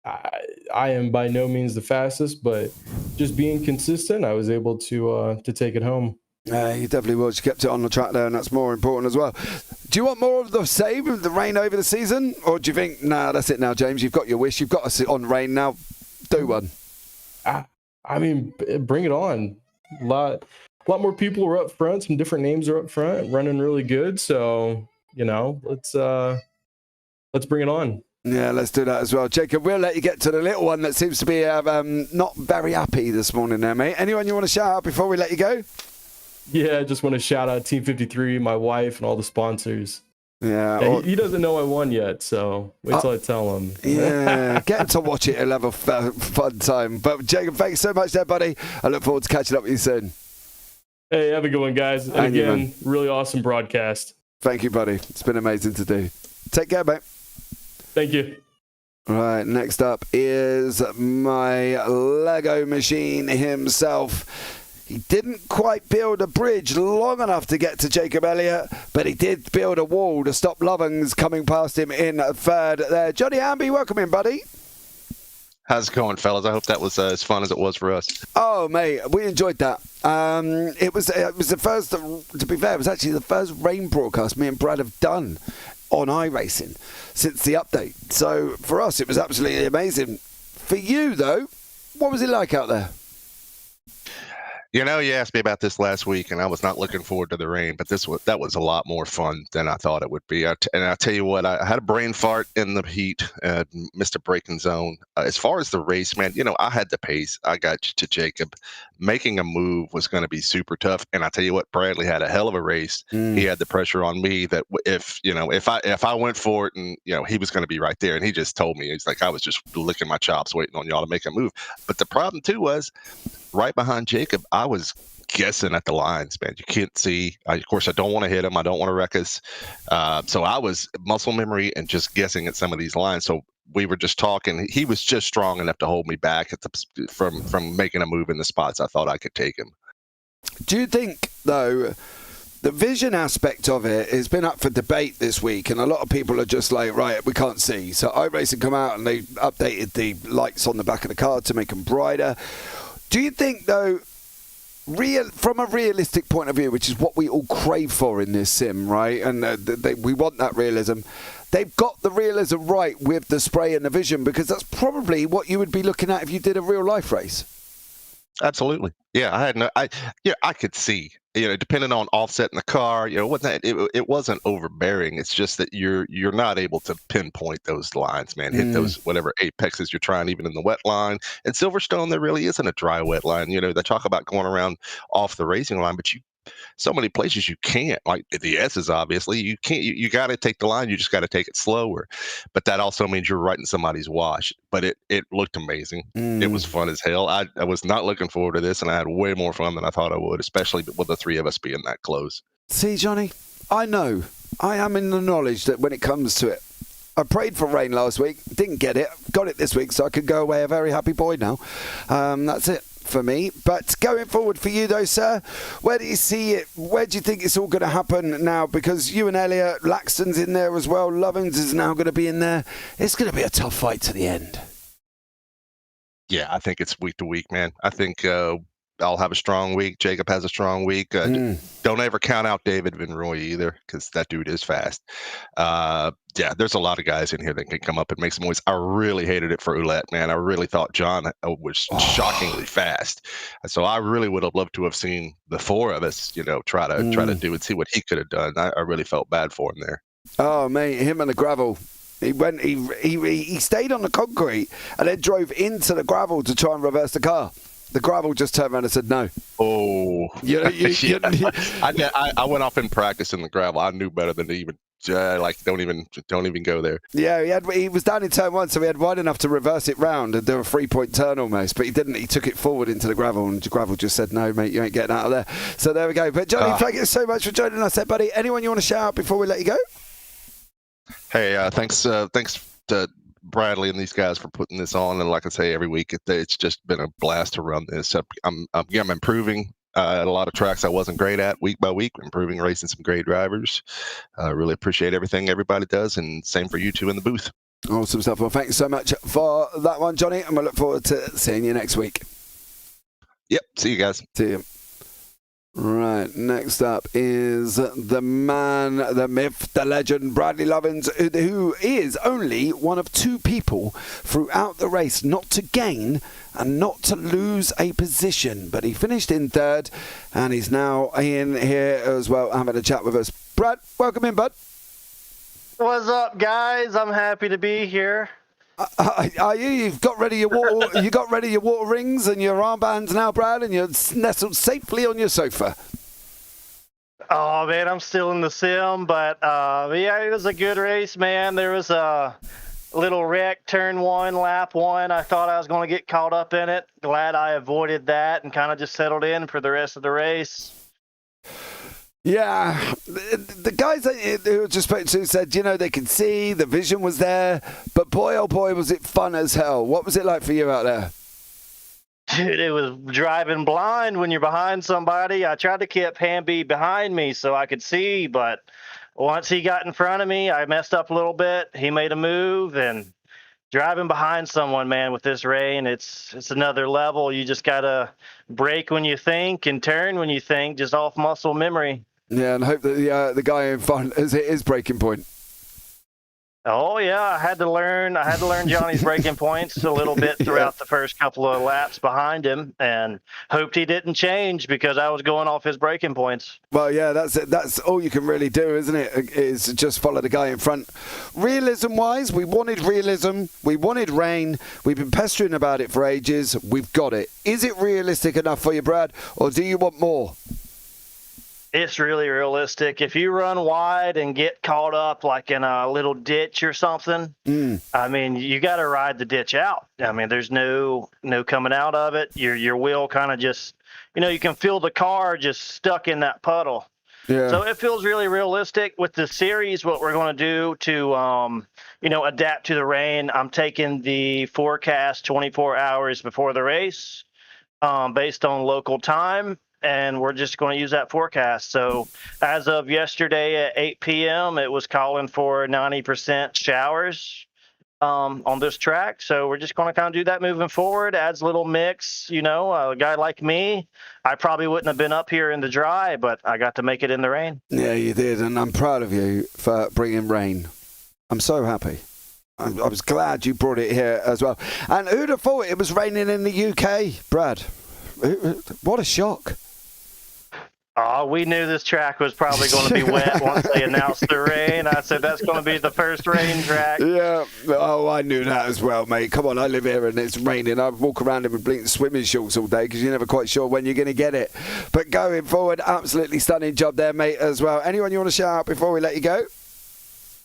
I am by no means the fastest, but just being consistent, I was able to take it home. You definitely was. You kept it on the track there, and that's more important as well. Do you want more of the same of the rain over the season, or do you think, nah, that's it now, James? You've got your wish. You've got to sit on rain now. Do one. I mean, bring it on. A lot more people are up front. Some different names are up front, running really good. So, you know, let's bring it on. Yeah, let's do that as well. Jacob, we'll let you get to the little one that seems to be not very happy this morning there, mate. Anyone you want to shout out before we let you go? Yeah, I just want to shout out Team 53, my wife, and all the sponsors. Yeah, he doesn't know I won yet, so wait till I tell him. Yeah, get him to watch it. He'll have a fun time. But Jacob, thanks so much there, buddy. I look forward to catching up with you soon. Hey, have a good one, guys. And again, really awesome broadcast. Thank you, buddy. It's been amazing to do. Take care, mate. Thank you. Right, next up is my Lego machine himself. He didn't quite build a bridge long enough to get to Jacob Elliott, but he did build a wall to stop Lovings coming past him in third there. Johnny Hamby, welcome in, buddy. How's it going, fellas? I hope that was as fun as it was for us. Oh, mate, we enjoyed that. It was the first, to be fair, it was actually the first rain broadcast me and Brad have done on iRacing since the update. So for us, it was absolutely amazing. For you, though, what was it like out there? You know, you asked me about this last week, and I was not looking forward to the rain, but that was a lot more fun than I thought it would be. And I'll tell you what, I had a brain fart in the heat, missed a braking zone. As far as the race, man, you know, I had the pace. I got to Jacob. Making a move was going to be super tough. And I tell you what, Bradley had a hell of a race. He had the pressure on me that if I went for it, and you know, he was going to be right there. And he just told me, he's like, I was just licking my chops waiting on y'all to make a move. But the problem too was, right behind Jacob, I was guessing at the lines, man. You can't see. Of course, I don't want to hit him. I don't want to wreck us. So I was muscle memory and just guessing at some of these lines. So we were just talking. He was just strong enough to hold me back from making a move in the spots I thought I could take him. Do you think, though, the vision aspect of it has been up for debate this week, and a lot of people are just like, right, we can't see. So iRacing come out and they updated the lights on the back of the car to make them brighter. Do you think, though, from a realistic point of view, which is what we all crave for in this sim, right? And we want that realism, they've got the realism right with the spray and the vision, because that's probably what you would be looking at if you did a real life race. Absolutely. Yeah, I could see, depending on offset in the car, it wasn't overbearing. It's just that you're not able to pinpoint those lines, man. Hit those whatever apexes you're trying, even in the wet line. And Silverstone, there really isn't a dry wet line. They talk about going around off the racing line, but so many places you can't, like the S's, obviously you can't, you got to take the line, you just got to take it slower, but that also means you're right in somebody's wash. But it looked amazing. It was fun as hell. I was not looking forward to this, and I had way more fun than I thought I would, especially with the three of us being that close. See, Johnny, I know I am in the knowledge that when it comes to it, I prayed for rain last week, didn't get it, got it this week, so I could go away a very happy boy now. That's it for me. But going forward for you though, sir, where do you see it? Where do you think it's all going to happen now? Because you and Elliot, Laxton's in there as well, Lovins is now going to be in there. It's going to be a tough fight to the end. Yeah, I think it's week to week, man. I think I'll have a strong week. Jacob has a strong week. Don't ever count out David Van Roy either, because that dude is fast. Yeah, there's a lot of guys in here that can come up and make some noise. I really hated it for Ouellette, man. I really thought John was shockingly fast. So I really would have loved to have seen the four of us, try to do and see what he could have done. I really felt bad for him there. Oh, mate, him and the gravel. He stayed on the concrete and then drove into the gravel to try and reverse the car. The gravel just turned around and said no. Oh, I went off in practice in the gravel. I knew better than to even don't even go there. Yeah, he was down in turn one, so he had wide enough to reverse it round and do a 3-point turn almost, but he didn't. He took it forward into the gravel, and the gravel just said no, mate, you ain't getting out of there. So there we go. But Johnny, thank you so much for joining us, there, buddy. Anyone you want to shout out before we let you go? Hey, thanks to Bradley and these guys for putting this on, and like I say, every week it's just been a blast to run this. I'm improving at a lot of tracks I wasn't great at week by week, improving, racing some great drivers. Really appreciate everything everybody does, and same for you two in the booth. Awesome stuff. Well, thanks so much for that one, Johnny, and we'll look forward to seeing you next week. Yep, see you guys. See you. Right, next up is the man, the myth, the legend, Bradley Lovins, who is only one of two people throughout the race not to gain and not to lose a position. But he finished in third, and he's now in here as well, having a chat with us. Brad, welcome in, bud. What's up, guys? I'm happy to be here. Are you? You've got ready your water. You got ready your water rings and your armbands now, Brad, and you're nestled safely on your sofa. Oh man, I'm still in the sim, but yeah, it was a good race, man. There was a little wreck, turn one, lap one. I thought I was going to get caught up in it. Glad I avoided that and kind of just settled in for the rest of the race. Yeah, the guys who just spoke to said, they could see, the vision was there, but boy, oh boy, was it fun as hell. What was it like for you out there? Dude, it was driving blind when you're behind somebody. I tried to keep Hamby behind me so I could see, but once he got in front of me, I messed up a little bit. He made a move, and driving behind someone, man, with this rain, it's another level. You just got to brake when you think and turn when you think, just off muscle memory. Yeah, and hope that the guy in front is at his breaking point. Oh yeah, I had to learn Johnny's breaking points a little bit throughout the first couple of laps behind him, and hoped he didn't change because I was going off his breaking points. Well, yeah, that's it. That's all you can really do, isn't it? Is just follow the guy in front. Realism-wise, we wanted realism. We wanted rain. We've been pestering about it for ages. We've got it. Is it realistic enough for you, Brad, or do you want more? It's really realistic. If you run wide and get caught up like in a little ditch or something, I mean, you got to ride the ditch out. I mean, there's no coming out of it. Your wheel kind of just, you can feel the car just stuck in that puddle. Yeah. So it feels really realistic. With the series, what we're going to do to, adapt to the rain, I'm taking the forecast 24 hours before the race based on local time. And we're just going to use that forecast. So as of yesterday at 8 p.m., it was calling for 90% showers on this track. So we're just going to kind of do that moving forward. Adds a little mix. A guy like me, I probably wouldn't have been up here in the dry, but I got to make it in the rain. Yeah, you did. And I'm proud of you for bringing rain. I'm so happy. I was glad you brought it here as well. And who'd have thought it was raining in the UK, Brad? What a shock. Oh, we knew this track was probably going to be wet once they announced the rain. I said, that's going to be the first rain track. Yeah. Oh, I knew that as well, mate. Come on, I live here and it's raining. I walk around in blinking swimming shorts all day because you're never quite sure when you're going to get it. But going forward, absolutely stunning job there, mate, as well. Anyone you want to shout out before we let you go?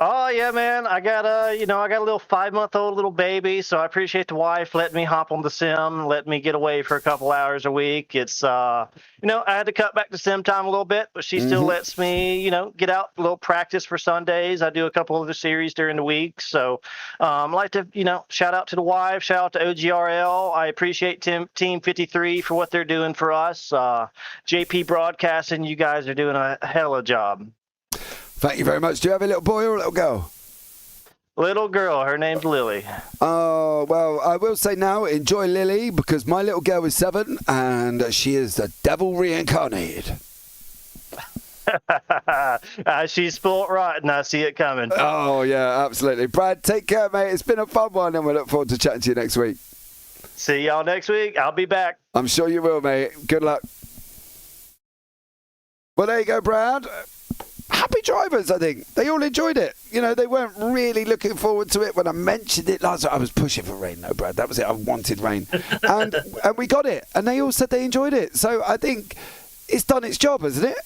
Oh yeah, man. I got a little 5-month-old little baby, so I appreciate the wife letting me hop on the sim, letting me get away for a couple hours a week. It's I had to cut back the sim time a little bit, but she still lets me, get out a little practice for Sundays. I do a couple of the series during the week, so I'd like to, shout out to the wife, shout out to OGRL. I appreciate Team 53 for what they're doing for us. JPBroadcasting, you guys are doing a hell of a job. Thank you very much. Do you have a little boy or a little girl? Little girl. Her name's Lily. Oh, well, I will say now, enjoy Lily, because my little girl is 7, and she is the devil reincarnated. She's spoilt rotten. I see it coming. Oh, yeah, absolutely. Brad, take care, mate. It's been a fun one, and we look forward to chatting to you next week. See y'all next week. I'll be back. I'm sure you will, mate. Good luck. Well, there you go, Brad. Happy drivers, I think. They all enjoyed it. They weren't really looking forward to it when I mentioned it last time. I was pushing for rain, though, Brad. That was it. I wanted rain. and we got it. And they all said they enjoyed it. So I think it's done its job, hasn't it?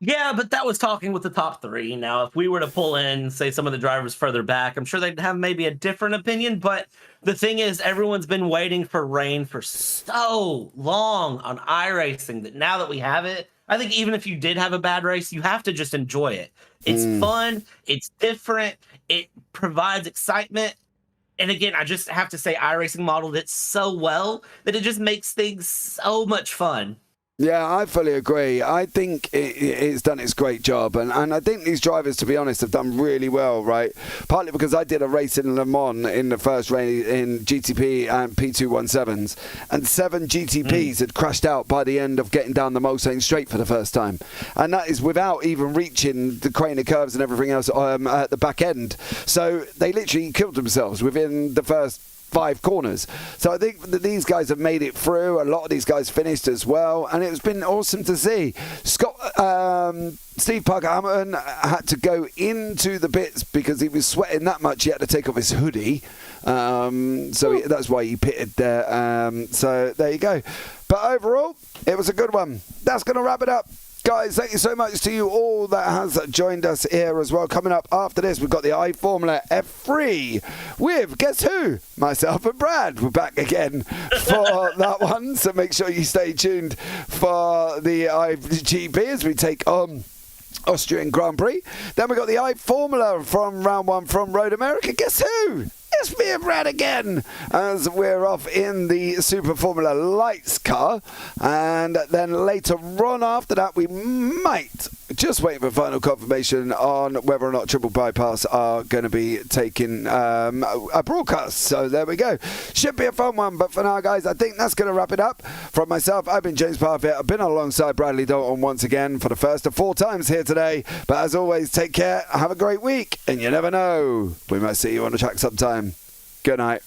Yeah, but that was talking with the top 3. Now, if we were to pull in, say, some of the drivers further back, I'm sure they'd have maybe a different opinion. But the thing is, everyone's been waiting for rain for so long on iRacing that now that we have it, I think even if you did have a bad race, you have to just enjoy it. It's fun. It's different. It provides excitement. And again, I just have to say iRacing modeled it so well that it just makes things so much fun. Yeah, I fully agree. I think it's done its great job. And I think these drivers, to be honest, have done really well, right? Partly because I did a race in Le Mans in the first race in GTP and P217s. And 7 GTPs had crashed out by the end of getting down the Mulsanne Straight for the first time. And that is without even reaching the crane of curves and everything else at the back end. So they literally killed themselves within the first 5 corners. So I think that these guys have made it through. A lot of these guys finished as well, and it's been awesome to see. Steve Parker Hamilton had to go into the pits because he was sweating that much. He had to take off his hoodie, that's why he pitted there. So there you go. But overall, it was a good one. That's going to wrap it up. Guys, thank you so much to you all that has joined us here as well. Coming up after this, we've got the iFormula F3 with, guess who? Myself and Brad. We're back again for that one. So make sure you stay tuned for the IGP as we take on Austrian Grand Prix. Then we got the iFormula from round 1 from Road America. Guess who? It's me and Brad again as we're off in the Super Formula Lights car, and then later on after that we might just wait for final confirmation on whether or not Triple Bypass are going to be taking a broadcast. So there we go. Should be a fun one, but for now, guys, I think that's going to wrap it up. From myself, I've been James Parfitt. I've been alongside Bradley Dalton once again for the first of 4 times here today. But as always, take care, have a great week, and you never know, we might see you on the track sometime. Good night.